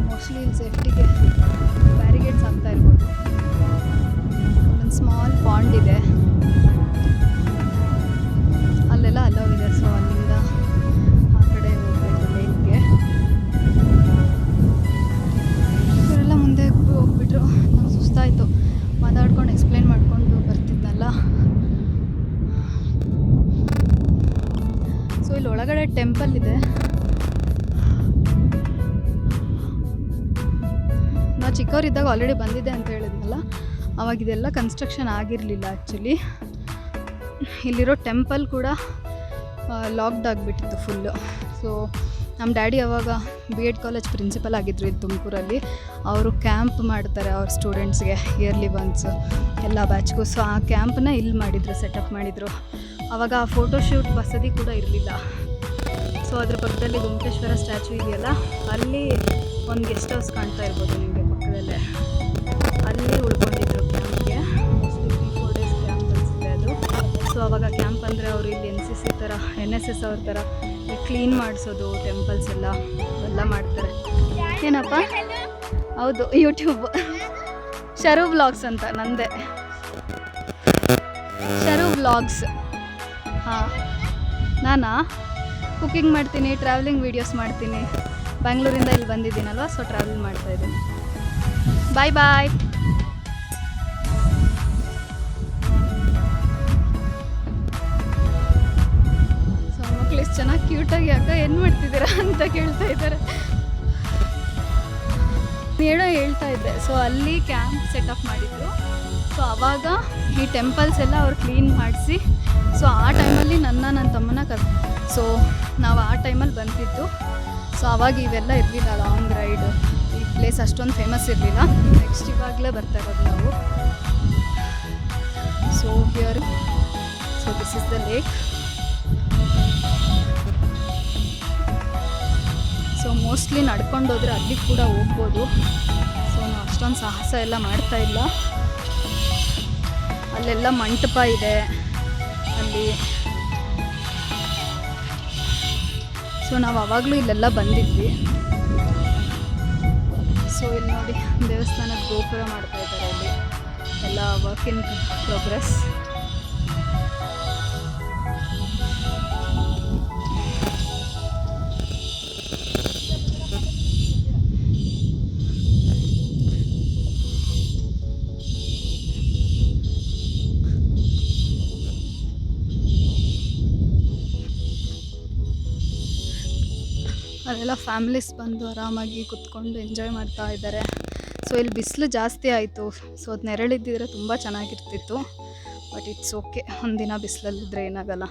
ಮೋಸ್ಟ್ಲಿ ಇಲ್ಲಿ ಸೇಫ್ಟಿಗೆ ಬ್ಯಾರಿಗೇಡ್ಸ್ ಆಗ್ತಾ ಇರ್ಬೋದು. ಒಂದು ಸ್ಮಾಲ್ ಪಾಂಡ್ ಇದೆ, ಅಲ್ಲೆಲ್ಲ ಅಲೋ ಇದೆ. ಸೊ ಅಲ್ಲಿಂದ ಆ ಕಡೆ ಹೋಗ್ಬೇಕು ಲೇಕ್ಗೆ. ಇವರೆಲ್ಲ ಮುಂದೆ ಹೋಗ್ಬಿಟ್ರು. ನಂಗೆ ಸುಸ್ತಾಯಿತು, ಮಾತಾಡ್ಕೊಂಡು ಎಕ್ಸ್ಪ್ಲೇನ್ ಮಾಡಿಕೊಂಡು ಬರ್ತಿದ್ನಲ್ಲ. ಸೊ ಇಲ್ಲಿ ಒಳಗಡೆ ಟೆಂಪಲ್ ಇದೆ. ನಾವು ಚಿಕ್ಕವರಿದ್ದಾಗ ಆಲ್ರೆಡಿ ಬಂದಿದ್ದೆ ಅಂತ ಹೇಳಿದ್ನಲ್ಲ, ಅವಾಗ ಇದೆಲ್ಲ ಕನ್ಸ್ಟ್ರಕ್ಷನ್ ಆಗಿರಲಿಲ್ಲ ಆ್ಯಕ್ಚುಲಿ. ಇಲ್ಲಿರೋ ಟೆಂಪಲ್ ಕೂಡ ಲಾಕ್ಡ್ ಆಗಿಬಿಟ್ಟಿತ್ತು ಫುಲ್ಲು. ಸೊ ನಮ್ಮ ಡ್ಯಾಡಿ ಅವಾಗ BEd ಕಾಲೇಜ್ ಪ್ರಿನ್ಸಿಪಲ್ ಆಗಿದ್ದರು ಇಲ್ಲಿ ತುಮಕೂರಲ್ಲಿ. ಅವರು ಕ್ಯಾಂಪ್ ಮಾಡ್ತಾರೆ ಅವ್ರ ಸ್ಟೂಡೆಂಟ್ಸ್ಗೆ ಇಯರ್ಲಿ ಒನ್ಸ್ ಎಲ್ಲ ಬ್ಯಾಚ್ಗೂ. ಸೊ ಆ ಕ್ಯಾಂಪನ್ನ ಇಲ್ಲಿ ಮಾಡಿದರು, ಸೆಟಪ್ ಮಾಡಿದರು. ಆವಾಗ ಆ ಫೋಟೋಶೂಟ್ ಬಸದಿ ಕೂಡ ಇರಲಿಲ್ಲ. ಸೊ ಅದ್ರ ಪಕ್ಕದಲ್ಲಿ ಗೊಮ್ಮಟೇಶ್ವರ ಸ್ಟ್ಯಾಚು ಇದೆಯಲ್ಲ, ಅಲ್ಲಿ ಒಂದು ಗೆಸ್ಟ್ ಹೌಸ್ ಕಾಣ್ತಾ ಇರ್ಬೋದು ನಿಮಗೆ ಪಕ್ಕದಲ್ಲೇ. ಅಲ್ಲಿ ಉಳ್ಕೊಂಡಿದ್ರು ಕ್ಯಾಂಪ್ಗೆ. ಮೋಸ್ಟ್ಲಿ 3-4 ಡೇಸ್ ಕ್ಯಾಂಪ್ ಅನಿಸುತ್ತೆ ಅದು. ಆವಾಗ ಕ್ಯಾಂಪ್ ಅಂದರೆ ಅವರು ಇಲ್ಲಿ NCC ಥರ NSS ಅವ್ರ ಥರ ಕ್ಲೀನ್ ಮಾಡಿಸೋದು ಟೆಂಪಲ್ಸ್ ಎಲ್ಲ ಮಾಡ್ತಾರೆ. ಏನಪ್ಪ? ಹೌದು, ಯೂಟ್ಯೂಬ್ ಶರು ವ್ಲಾಗ್ಸ್ ಅಂತ ನಂದೇ, ಶರು ವ್ಲಾಗ್ಸ್. ಹಾಂ, ನಾನಾ ಕುಕ್ಕಿಂಗ್ ಮಾಡ್ತೀನಿ, ಟ್ರಾವೆಲಿಂಗ್ ವೀಡಿಯೋಸ್ ಮಾಡ್ತೀನಿ. ಬ್ಯಾಂಗ್ಳೂರಿಂದ ಇಲ್ಲಿ ಬಂದಿದ್ದೀನಲ್ವ, ಸೊ ಟ್ರಾವೆಲ್ ಮಾಡ್ತಾಯಿದ್ದೀನಿ. ಬಾಯ್ ಬಾಯ್. ಸೊ ಮಕ್ಳು ಎಷ್ಟು ಚೆನ್ನಾಗಿ ಕ್ಯೂಟಾಗಿ ಯಾಕ ಏನು ಮಾಡ್ತಿದ್ದೀರಾ ಅಂತ ಕೇಳ್ತಾ ಇದ್ದಾರೆ. ಹೇಳ್ತಾ ಇದ್ದೆ. ಸೊ ಅಲ್ಲಿ ಕ್ಯಾಂಪ್ ಸೆಟಪ್ ಮಾಡಿದ್ರು. ಸೊ ಆವಾಗ ಈ ಟೆಂಪಲ್ಸ್ ಎಲ್ಲ ಅವ್ರು ಕ್ಲೀನ್ ಮಾಡಿಸಿ, ಸೊ ಆ ಟೈಮಲ್ಲಿ ನನ್ನ ತಮ್ಮನ ಸೊ ನಾವು ಆ ಟೈಮಲ್ಲಿ ಬಂದಿದ್ದು. ಸೊ ಆವಾಗ ಇವೆಲ್ಲ ಇರಲಿಲ್ಲ, ಲಾಂಗ್ ರೈಡ್, ಈ ಪ್ಲೇಸ್ ಅಷ್ಟೊಂದು ಫೇಮಸ್ ಇರಲಿಲ್ಲ. ನೆಕ್ಸ್ಟ್ ಇವಾಗಲೇ ಬರ್ತಾ ಇರೋದು ನಾವು. So here, so this is the lake. So mostly ನಡ್ಕೊಂಡು ಹೋದರೆ ಅಲ್ಲಿ ಕೂಡ ಹೋಗ್ಬೋದು. ಸೊ ನಾವು ಅಷ್ಟೊಂದು ಸಾಹಸ ಎಲ್ಲ ಮಾಡ್ತಾ ಇಲ್ಲ. ಅಲ್ಲೆಲ್ಲ ಮಂಟಪ ಇದೆ ಅಲ್ಲಿ. ಸೊ ನಾವು ಆವಾಗಲೂ ಇಲ್ಲೆಲ್ಲ ಬಂದಿದ್ವಿ. ಸೊ ಇಲ್ಲಿ ನೋಡಿ ದೇವಸ್ಥಾನದ ಗೋಪುರ ಮಾಡ್ತಾ ಇದ್ದಾರೆ. ಅಲ್ಲಿ ಎಲ್ಲ ವರ್ಕ್ ಇನ್ ಪ್ರೋಗ್ರೆಸ್. ಅಲ್ಲೆಲ್ಲ ಫ್ಯಾಮಿಲೀಸ್ ಬಂದು ಆರಾಮಾಗಿ ಕುತ್ಕೊಂಡು ಎಂಜಾಯ್ ಮಾಡ್ತಾ ಇದ್ದಾರೆ. ಸೊ ಇಲ್ಲಿ ಬಿಸಿಲು ಜಾಸ್ತಿ ಆಯಿತು. ಸೊ ಅದು ನೆರಳಿದ್ದಿದ್ರೆ ತುಂಬ ಚೆನ್ನಾಗಿರ್ತಿತ್ತು. ಬಟ್ ಇಟ್ಸ್ ಓಕೆ, ಒಂದಿನ ಬಿಸಿಲಲ್ಲಿದ್ದರೆ ಏನಾಗಲ್ಲ.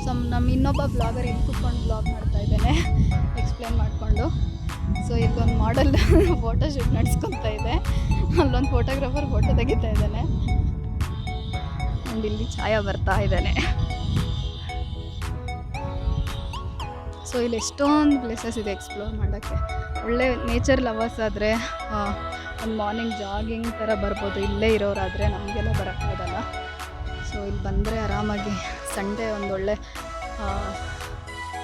ಸೊ ನಮ್ಮ ಇನ್ನೊಬ್ಬ ಬ್ಲಾಗರ್ ಇಲ್ಲಿ ಕೂತ್ಕೊಂಡು ಬ್ಲಾಗ್ ಮಾಡ್ತಾ ಇದ್ದೇನೆ, ಎಕ್ಸ್ಪ್ಲೇನ್ ಮಾಡಿಕೊಂಡು. ಸೊ ಇಲ್ಲೊಂದು ಮಾಡೆಲ್ ಫೋಟೋ ಶೂಟ್ ನಡೆಸ್ಕೊತಾ ಇದೆ, ಅಲ್ಲೊಂದು ಫೋಟೋಗ್ರಾಫರ್ ಫೋಟೋ ತೆಗಿತಾ ಇದ್ದಾನೆ. ಇಲ್ಲಿ ಛಾಯಾ ಬರ್ತಾ ಇದ್ದಾನೆ. ಸೊ ಇಲ್ಲಿ ಎಷ್ಟೊಂದು ಪ್ಲೇಸಸ್ ಇದೆ ಎಕ್ಸ್ಪ್ಲೋರ್ ಮಾಡೋಕ್ಕೆ. ಒಳ್ಳೆ ನೇಚರ್ ಲವರ್ಸ್ ಆದರೆ ಒಂದು ಮಾರ್ನಿಂಗ್ ಜಾಗಿಂಗ್ ಥರ ಬರ್ಬೋದು. ಇಲ್ಲೇ ಇರೋರಾದರೆ ನಮಗೆಲ್ಲ ಬರೋಕ್ಕಾಗಲ್ಲ. ಸೊ ಇಲ್ಲಿ ಬಂದರೆ ಆರಾಮಾಗಿ ಸಂಡೇ ಒಂದೊಳ್ಳೆ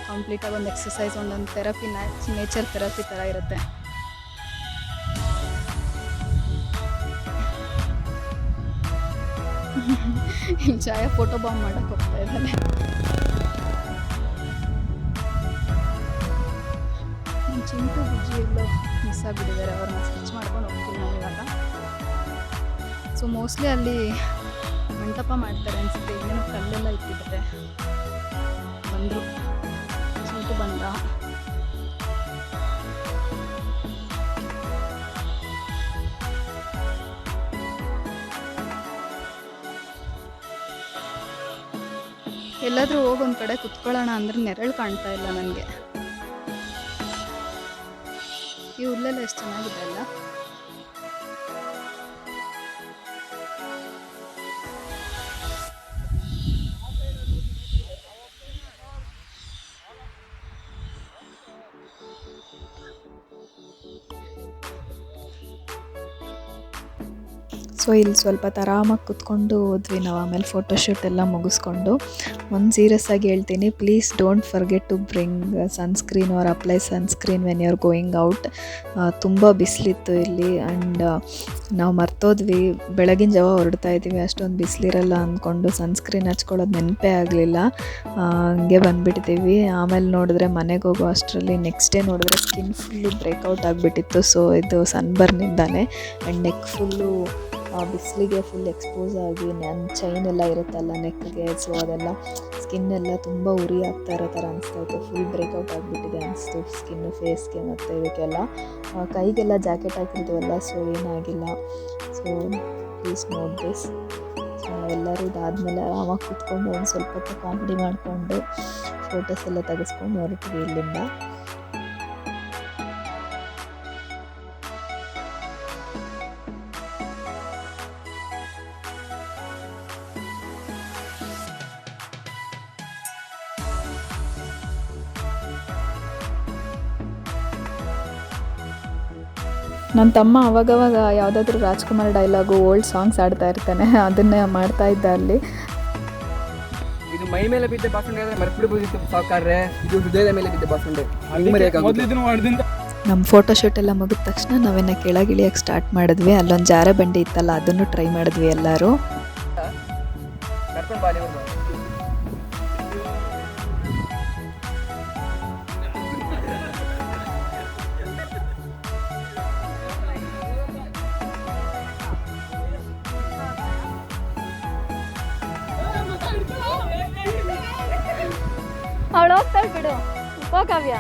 ಕಂಪ್ಲೀಟಾಗಿ ಒಂದು ಎಕ್ಸಸೈಸ್, ಒಂದೊಂದು ಥೆರಪಿ, ನೇಚರ್ ಥೆರಪಿ ಥರ ಇರುತ್ತೆ. ಇಲ್ಲಿ ಛಾಯಾ ಫೋಟೋ ಬಾಂಬ್ ಮಾಡೋಕ್ಕೆ ಹೋಗ್ತಾ ಇದ್ದಾನೆ. ಚಿಂಟು ಬುಜ್ಜಿ ಎಲ್ಲೋ ಮಿಸ್ ಆಗಿಬಿಟ್ಟಿದ್ದಾರೆ, ಅವ್ರನ್ನ ಸರ್ಚ್ ಮಾಡ್ಕೊಂಡು ಹೋಗ್ತೀನಿ ನಾವು ಇವಾಗ. ಸೊ ಮೋಸ್ಟ್ಲಿ ಅಲ್ಲಿ ಮಂಟಪ ಮಾಡ್ತಾರೆ ಅನಿಸುತ್ತೆ. ಇನ್ನೇನು ಕಲ್ಲೆಲ್ಲ ಇಟ್ಟಿದ್ದಾರೆ. ಬಂದರು, ಚಿಂಟು ಬಂದ. ಎಲ್ಲಾದರೂ ಹೋಗಿ ಒಂದು ಕಡೆ ಕುತ್ಕೊಳ್ಳೋಣ ಅಂದರೆ ನೆರಳು ಕಾಣ್ತಾ ಇಲ್ಲ ನನಗೆ. ಈ ಹುಲ್ಲೆಲ್ಲ ಎಷ್ಟು ಚೆನ್ನಾಗಿದೆ ಅಲ್ಲ. ಸೊ ಇಲ್ಲಿ ಸ್ವಲ್ಪ ಆರಾಮಾಗಿ ಕುತ್ಕೊಂಡು ಹೋದ್ವಿ ನಾವು. ಆಮೇಲೆ ಫೋಟೋಶೂಟ್ ಎಲ್ಲ ಮುಗಿಸ್ಕೊಂಡು ಒಂದು ಸೀರಿಯಸ್ ಆಗಿ ಹೇಳ್ತೀನಿ, please don't forget to bring sunscreen or apply sunscreen when you are going out. ತುಂಬ ಬಿಸಿಲಿತ್ತು ಇಲ್ಲಿ. ಆ್ಯಂಡ್ ನಾವು ಮರ್ತೋದ್ವಿ, ಬೆಳಗಿನ ಜಾವ ಹೊರಡ್ತಾ ಇದ್ದೀವಿ, ಅಷ್ಟೊಂದು ಬಿಸಿಲಿರಲ್ಲ ಅಂದ್ಕೊಂಡು ಸನ್ಸ್ಕ್ರೀನ್ ಹಚ್ಕೊಳ್ಳೋದು ನೆನಪೇ ಆಗಲಿಲ್ಲ. ಹಂಗೆ ಬಂದುಬಿಟ್ಟಿದ್ದೀವಿ. ಆಮೇಲೆ ನೋಡಿದ್ರೆ ಮನೆಗೆ ಹೋಗೋ ಅಷ್ಟರಲ್ಲಿ ನೆಕ್ಸ್ಟ್ ಡೇ ನೋಡಿದ್ರೆ ಸ್ಕಿನ್ ಫುಲ್ಲು ಬ್ರೇಕ್ಔಟ್ ಆಗಿಬಿಟ್ಟಿತ್ತು. ಸೊ ಇದು ಸನ್ಬರ್ನಿಂದಾನೆ. ಆ್ಯಂಡ್ ನೆಕ್ ಫುಲ್ಲು ಬಿಸಿಲಿಗೆ ಫುಲ್ ಎಕ್ಸ್ಪೋಸ್ ಆಗಿ, ನನ್ನ ಚೈನ್ ಎಲ್ಲ ಇರುತ್ತಲ್ಲ ನೆಕ್ಗೆ, ಸೊ ಅದೆಲ್ಲ ಸ್ಕಿನ್ನೆಲ್ಲ ತುಂಬ ಉರಿ ಆಗ್ತಾ ಇರೋ ಥರ ಅನಿಸ್ತಾ ಇತ್ತು. ಫುಲ್ ಬ್ರೇಕ್ಔಟ್ ಆಗಿಬಿಟ್ಟಿದೆ ಅನಿಸ್ತು ಸ್ಕಿನ್ನು, ಫೇಸ್ಗೆ ಮತ್ತು ಇದಕ್ಕೆಲ್ಲ. ಕೈಗೆಲ್ಲ ಜಾಕೆಟ್ ಹಾಕಿರ್ತೀವಲ್ಲ, ಸೊ ಏನಾಗಿಲ್ಲ. So please note this. So ಎಲ್ಲರೂ ಇದಾದಮೇಲೆ ಆರಾಮಾಗಿ ಕೂತ್ಕೊಂಡು ಒಂದು ಸ್ವಲ್ಪ ಹೊತ್ತು ಕಾಮಿಡಿ ಮಾಡಿಕೊಂಡು ಫೋಟೋಸ್ ಎಲ್ಲ ತೆಗೆಸ್ಕೊಂಡು ಹೊರಟ್ವಿ ಇಲ್ಲಿಂದ. ನನ್ನ ತಮ್ಮ ಅವಾಗವಾಗ ಯಾವುದಾದ್ರೂ ರಾಜ್ಕುಮಾರ್ ಡೈಲಾಗು ಓಲ್ಡ್ ಸಾಂಗ್ಸ್ ಆಡ್ತಾ ಇರ್ತಾನೆ, ಅದನ್ನೇ ಮಾಡ್ತಾ ಇದ್ದ ಅಲ್ಲಿ. ಇದು ಮೈ ಮೇಲೆ ಬಿದ್ದ ಬಾಸುಂಡೆ ಆದರೆ ಮರ್ಬಿಡ್ಬೋದಿತ್ತು ಸಾವುಕಾರ್ರೆ, ಇದು ಹೃದಯದ ಮೇಲೆ ಬಿದ್ದ ಬಾಸುಂಡೆ. ನಮ್ಮ ಫೋಟೋಶೂಟ್ ಎಲ್ಲ ಮುಗಿದ ತಕ್ಷಣ ನಾವೇನ ಕೆಳಗಿಳಿಯೋಕ್ಕೆ ಸ್ಟಾರ್ಟ್ ಮಾಡಿದ್ವಿ. ಅಲ್ಲೊಂದು ಜಾರ ಬಂಡಿ ಇತ್ತಲ್ಲ, ಅದನ್ನು ಟ್ರೈ ಮಾಡಿದ್ವಿ ಎಲ್ಲರೂ. ಕರ್ಕೊಂಡು ಬಾಲಿ ಅವಳು ಹೋಗ್ತಾಳೆ ಬಿಡು, ಹೋಗವ್ಯ.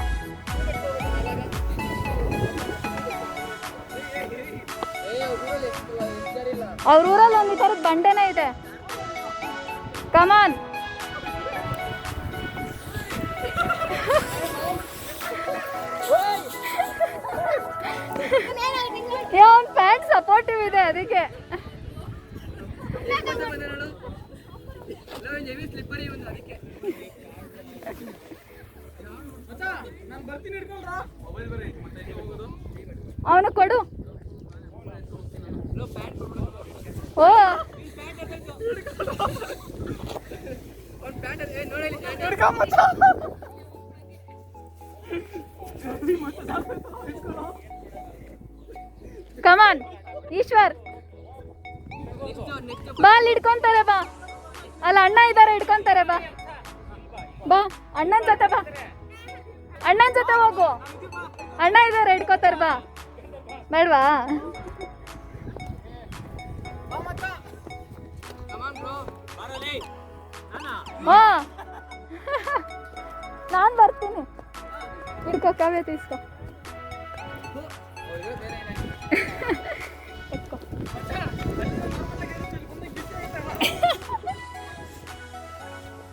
ಅವ್ರ ಊರಲ್ಲಿ ಒಂದು ಈ ಥರದ ಬಂಡೆನೇ ಇದೆ. ಕಮಾನ್. ಅವ್ನ ಪ್ಯಾಂಟ್ ಸಪೋರ್ಟಿವ್ ಇದೆ ಅದಕ್ಕೆ. ಅವನು ಕೊಡು. ಓ ಕಮಾನ್ ಈಶ್ವರ್, ಬಾ ಅಲ್ಲಿ ಹಿಡ್ಕೊಂತಾರೆ. ಬಾ ಅಲ್ಲ ಅಣ್ಣ ಇದ್ದಾರೆ, ಹಿಡ್ಕೊಂತಾರೆ. ಬಾ ಬಾ ಅಣ್ಣನ ಜೊತೆ ಬಾ, ಅಣ್ಣನ ಜೊತೆ ಹೋಗು. ಅಣ್ಣ ಇದ್ದಾರೆ, ಹಿಡ್ಕೋತಾರೆ. ಬಾ ಬೇಡವಾ? ನಾನು ಬರ್ತೀನಿ, ಹಿಡ್ಕೋ. ಕಾವ್ಯ ತೀಸ್ಕೊ.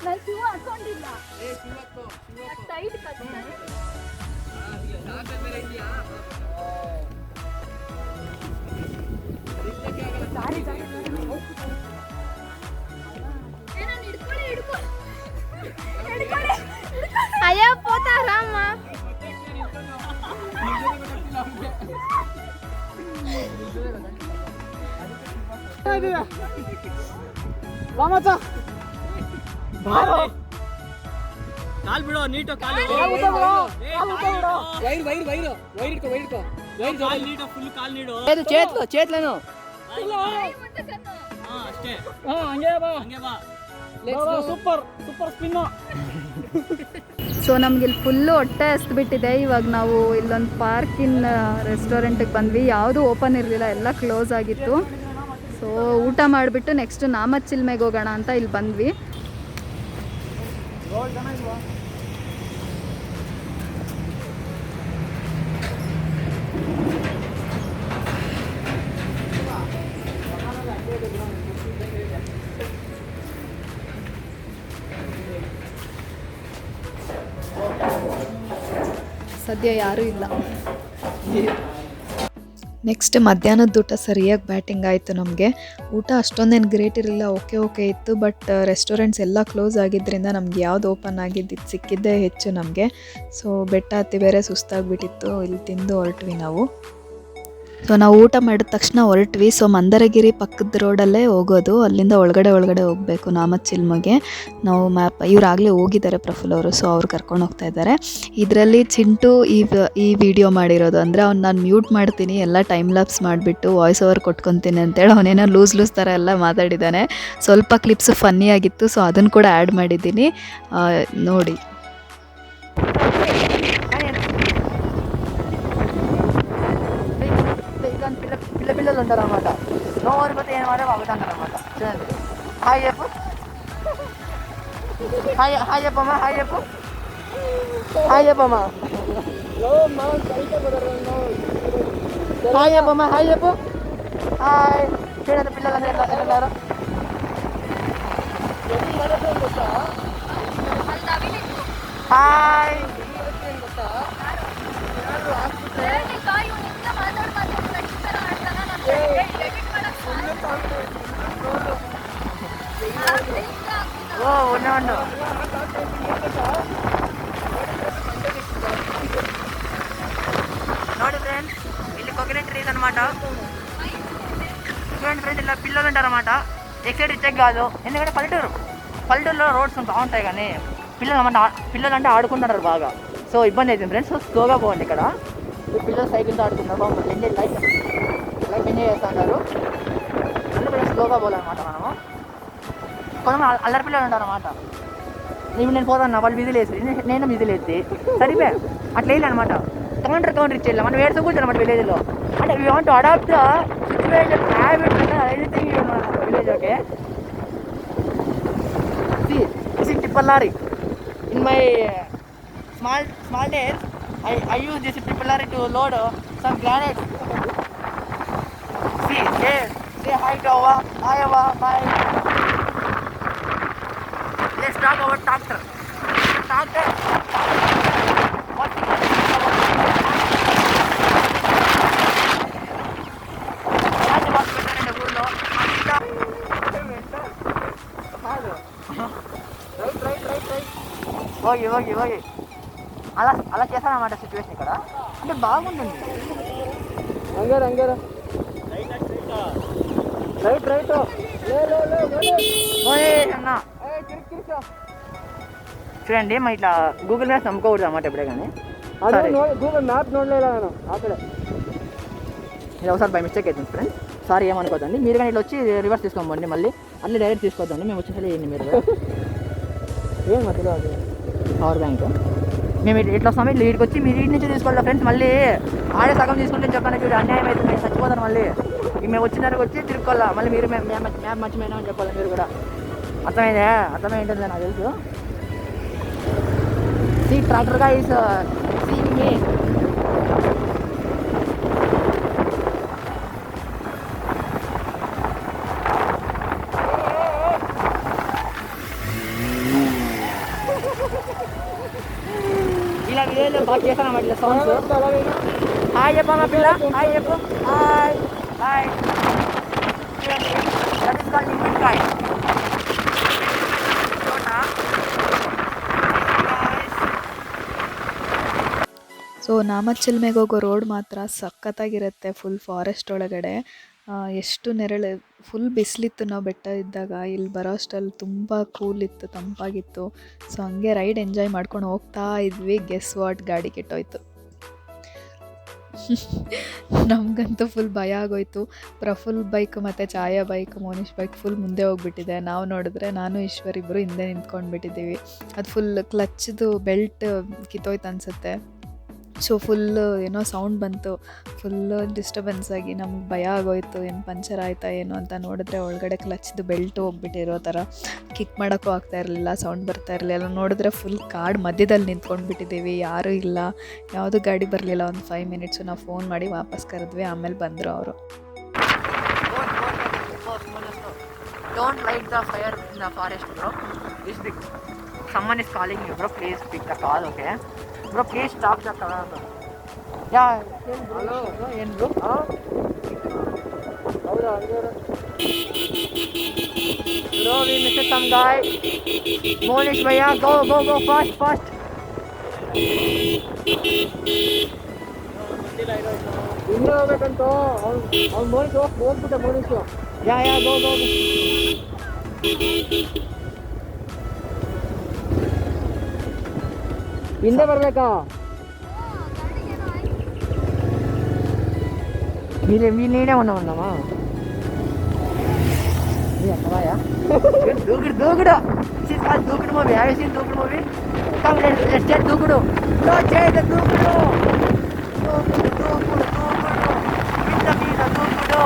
ನಾನು ಶೂ ಹಾಕೊಂಡಿಲ್ಲ, ಟೈಟ್ ಕಟ್ತಾರೆ. ಅಯ್ಯೋ ಪೋತಾ ರಾಮ. ಕಾಲ್ ಬಿಡೋ ನೀಟು, ಕಾಲು ವೈರ್ ವೈರ್ ವೈರ್ ವೈರ್ ಇಟ್ಕೋ, ವೈರ್ ಇಟ್ಕೋ, ವೈರ್ ಕಾಲ್ ನೀಟು, ಫುಲ್ ಕಾಲ್ ನೀಡು. ಚೇತ್ಲು ಚೇತ್ಲೇನು ಅಷ್ಟೇ. ಹಂಗೆ ಬಾ, ಹಂಗೆ ಬಾ. Super super spin. ಸೊ ನಮ್ಗೆ ಇಲ್ಲಿ ಫುಲ್ಲು ಹೊಟ್ಟೆ ಹಸ್ದುಬಿಟ್ಟಿದೆ. ಇವಾಗ ನಾವು ಇಲ್ಲೊಂದು ಪಾರ್ಕಿನ ರೆಸ್ಟೋರೆಂಟಿಗೆ ಬಂದ್ವಿ. ಯಾವುದೂ ಓಪನ್ ಇರಲಿಲ್ಲ, ಎಲ್ಲ ಕ್ಲೋಸ್ ಆಗಿತ್ತು. ಸೊ ಊಟ ಮಾಡಿಬಿಟ್ಟು ನೆಕ್ಸ್ಟ್ ನಾಮಚಿಲ್ಮೆಗೆ ಹೋಗೋಣ ಅಂತ ಇಲ್ಲಿ ಬಂದ್ವಿ. ಸದ್ಯ ಯಾರೂ ಇಲ್ಲ. ನೆಕ್ಸ್ಟ್ ಮಧ್ಯಾಹ್ನದ ಊಟ ಸರಿಯಾಗಿ ಬ್ಯಾಟಿಂಗ್ ಆಯಿತು ನಮಗೆ. ಊಟ ಅಷ್ಟೊಂದೇನು ಗ್ರೇಟ್ ಇರಲಿಲ್ಲ, ಓಕೆ ಇತ್ತು. ಬಟ್ ರೆಸ್ಟೋರೆಂಟ್ಸ್ ಎಲ್ಲ ಕ್ಲೋಸ್ ಆಗಿದ್ದರಿಂದ ನಮ್ಗೆ ಯಾವ್ದು ಓಪನ್ ಆಗಿದ್ದು ಸಿಕ್ಕಿದ್ದೇ ಹೆಚ್ಚು ನಮಗೆ. ಸೊ ಬೆಟ್ಟ ಹತ್ತಿ ಬೇರೆ ಸುಸ್ತಾಗಿಬಿಟ್ಟಿತ್ತು. ಇಲ್ಲಿ ತಿಂದು ಹೊರಟ್ವಿ ನಾವು. ಸೊ ನಾವು ಊಟ ಮಾಡಿದ ತಕ್ಷಣ ಹೊರಟ್ವಿ. ಸೊ ಮಂದರಗಿರಿ ಪಕ್ಕದ ರೋಡಲ್ಲೇ ಹೋಗೋದು, ಅಲ್ಲಿಂದ ಒಳಗಡೆ ಹೋಗಬೇಕು ನಾಮಚಿಲ್ಮೆಗೆ. ನಾವು ಇವರಾಗಲೇ ಹೋಗಿದ್ದಾರೆ ಪ್ರಫುಲ್ ಅವರು, ಸೊ ಅವ್ರು ಕರ್ಕೊಂಡು ಹೋಗ್ತಾ ಇದ್ದಾರೆ. ಇದರಲ್ಲಿ ಚಿಂಟು ಈ ವಿಡಿಯೋ ಮಾಡಿರೋದು. ಅಂದರೆ ಅವ್ನು ನಾನು ಮ್ಯೂಟ್ ಮಾಡ್ತೀನಿ, ಎಲ್ಲ ಟೈಮ್ ಲ್ಯಾಪ್ಸ್ ಮಾಡಿಬಿಟ್ಟು ವಾಯ್ಸ್ ಓವರ್ ಕೊಟ್ಕೊತೀನಿ ಅಂತೇಳಿ ಅವನೇನೋ ಲೂಸ್ ಥರ ಎಲ್ಲ ಮಾತಾಡಿದ್ದಾನೆ. ಸ್ವಲ್ಪ ಕ್ಲಿಪ್ಸ್ ಫನ್ನಿ ಆಗಿತ್ತು, ಸೊ ಅದನ್ನು ಕೂಡ ಆ್ಯಡ್ ಮಾಡಿದ್ದೀನಿ, ನೋಡಿ. పిల్లలు ఉంటారు అన్నమాట. నోరు పోతే ఏమంటే బాగుంటారు అన్నమాట. చూడండి, హాయ్ చెప్పు, హాయ్ చెప్పమ్మా, హాయ్ చెప్పు, హాయ్ చెప్పమ్మా, హాయ్ చెప్పమ్మా, హాయ్ చెప్పు, హాయ్. చూడండి పిల్లలు ఎట్లున్నారు. హాయ్. ఉండు ನೋಡಿ ಫ್ರೆಂಡ್ಸ್, ಇಲ್ಲಿ ಕೊಕೊನಟ್ ಟ್ರೀಸ್ అనమాట. చూడండి ఫ్రెండ్స్, ఇలా పిల్లలు ఉంటారన్నమాట. ఎక్సైడ్ ఇచ్చే కాదు, ఎందుకంటే పల్లెటూరులో రోడ్స్ బాగుంటాయి, కానీ పిల్లలు అంటే ఆడుకుంటున్నారు బాగా. సో ఇబ్బంది అవుతుంది ఫ్రెండ్స్. సో స్లోగా పోండి. ఇక్కడ పిల్లలు సైకిల్తో ఆడుకుంటారు, బాగుంటుంది. ఎంజాయ్ లైఫ్ ఎంజాయ్ చేస్తూ ఉంటారు. అందుకని స్లోగా పోవాలన్నమాట మనము. కొంతమంది అల్లరి పిల్లలు ఉంటారు అన్నమాట. ఇప్పుడు నేను పోతాను, వాళ్ళు విధులు వేసి నేను విధులు వేసి సరిపోయా అట్లా వేయాలి అనమాట. కౌంటర్ ఇచ్చేయాలి. మనం వేడుతూ కూర్చోం అన్నమాట విలేజ్లో. అంటే we want to adopt the situation, habit, anything village. Okay, this is Tipalari. In my small days, I use this Tipalari to load some granites. See, say hi to Iowa. Bye. Let's talk about tractor. What do you think about okay అలా చేస్తానన్నమాట situation ఇక్కడ. అంటే బాగుంటుంది. రంగారా right అన్నా. చూడండి, మా ఇట్లా Google maps నమ్ముకోకూడదు అన్నమాట ఎప్పుడే కానీ. గూగుల్ మ్యాప్ నోడలేదు అక్కడే. ఇది ఒకసారి బై మిస్టేక్ అవుతుంది ఫ్రెండ్స్, సారీ ఏమనుకోదండి. మీరు కానీ ఇట్లా వచ్చి రివర్స్ తీసుకోమండి, మళ్ళీ అన్నీ డైరెక్ట్ తీసుకోవద్దండి. మేము వచ్చేసరి వేయండి మీరు. ఏం మధ్యలో అది పవర్ బ్యాంక్. మేము ఇట్లా వస్తాము, ఇట్లా వీటికి వచ్చి మీరు వీటి నుంచి తీసుకోవాలి ఫ్రెండ్స్. మళ్ళీ ఆడే సగం తీసుకుంటే చెప్పాను, చూడు అన్యాయం అయితే మేము చచ్చిపోతాను. మళ్ళీ మేము వచ్చిన వచ్చి తిరుక్కోవాలా, మళ్ళీ మీరు మ్యాప్ మర్చిపోయినా అని చెప్పాలి మీరు కూడా. అర్థమైంటుంది నాకు తెలుసు. సీ ట్రాక్టర్ గా ఈస్ సీయింగ్ మీ. ఇలా వీడియోలో బాగా చేస్తాను అన్నమాట ఇట్లా సౌండ్స్. హాయ్ చెప్పమ్మా పిల్ల, హాయ్ చెప్పు. Hi hi. That is called నిమ్మకాయ. ಸೊ ನಾಮಚ್ಚಲ್ಮೆಗೆ ಹೋಗೋ ರೋಡ್ ಮಾತ್ರ ಸಖತ್ತಾಗಿರುತ್ತೆ. ಫುಲ್ ಫಾರೆಸ್ಟ್ ಒಳಗಡೆ ಎಷ್ಟು ನೆರಳು, ಫುಲ್ ಬಿಸಿಲಿತ್ತು. ನಾವು ಬೆಟ್ಟ ಇದ್ದಾಗ ಇಲ್ಲಿ ಬರೋ ಅಷ್ಟರಲ್ಲಿ ತುಂಬ ಕೂಲ್ ಇತ್ತು, ತಂಪಾಗಿತ್ತು. ಸೊ ಹಂಗೆ ರೈಡ್ ಎಂಜಾಯ್ ಮಾಡ್ಕೊಂಡು ಹೋಗ್ತಾ ಇದ್ವಿ. ಗೆಸ್ ವಾಟ್, ಗಾಡಿ ಕೆಟ್ಟೋಯ್ತು. ನಮಗಂತೂ ಫುಲ್ ಭಯ ಆಗೋಯ್ತು. ಪ್ರಫುಲ್ ಬೈಕ್ ಮತ್ತು ಛಾಯಾ ಬೈಕ್, ಮೋನಿಶ್ ಬೈಕ್ ಫುಲ್ ಮುಂದೆ ಹೋಗ್ಬಿಟ್ಟಿದೆ. ನಾವು ನೋಡಿದ್ರೆ ನಾನು ಈಶ್ವರ್ ಇಬ್ಬರು ಹಿಂದೆ ನಿಂತ್ಕೊಂಡ್ಬಿಟ್ಟಿದ್ದೀವಿ. ಅದು ಫುಲ್ ಕ್ಲಚ್ದು ಬೆಲ್ಟ್ ಕಿತ್ತೋಯ್ತು ಅನಿಸುತ್ತೆ. ಸೊ ಫುಲ್ಲು ಏನೋ ಸೌಂಡ್ ಬಂತು, ಫುಲ್ಲು ಡಿಸ್ಟರ್ಬೆನ್ಸ್ ಆಗಿ ನಮ್ಗೆ ಭಯ ಆಗೋಯ್ತು. ಏನು ಪಂಚರ್ ಆಯಿತಾ ಏನು ಅಂತ ನೋಡಿದ್ರೆ ಒಳಗಡೆ ಕ್ಲಚ್ದು ಬೆಲ್ಟ್ ಹೋಗ್ಬಿಟ್ಟಿರೋ ಥರ. ಕಿಕ್ ಮಾಡೋಕ್ಕೂ ಆಗ್ತಾ ಇರಲಿಲ್ಲ, ಸೌಂಡ್ ಬರ್ತಾ ಇರಲಿಲ್ಲ. ನೋಡಿದ್ರೆ ಫುಲ್ ಕಾಡು ಮಧ್ಯದಲ್ಲಿ ನಿಂತ್ಕೊಂಡ್ಬಿಟ್ಟಿದ್ದೀವಿ, ಯಾರೂ ಇಲ್ಲ, ಯಾವುದೂ ಗಾಡಿ ಬರಲಿಲ್ಲ. ಒಂದು 5 ಮಿನಿಟ್ಸು ನಾವು ಫೋನ್ ಮಾಡಿ ವಾಪಸ್ ಕರೆದ್ವಿ. ಆಮೇಲೆ ಬಂದರು ಅವರು. Don't light the fire in the forest, bro. This big. Someone is calling you, bro. Please pick the call, okay? Bro, please stop the car. Yeah. Hello. ಏನು bro? ಹೌದಾ? Bro, we missed some guy. Monish bhaiya, go fast. ಇನ್ನೂ ಹೋಗ್ಬೇಕಂತ ಅವ್ನು ಮೋನಿಶ್ ಹೋಗ್ಬಿಟ್ಟೆ. ಮೋನಿಶ್ ಯಾ ಗೋ ಹಿಂದೆ ಬರ್ಬೇಕಾ? ನೀನೇ ఉన్నామా? దూకుడు దూకుడు మూవీ. హ్యావ్ యు సీన్ దూకుడు మూవీ? కమ్ లెట్స్ గెట్ దూకుడు. లో చేయ దూకుడు. మీద దూకుడు.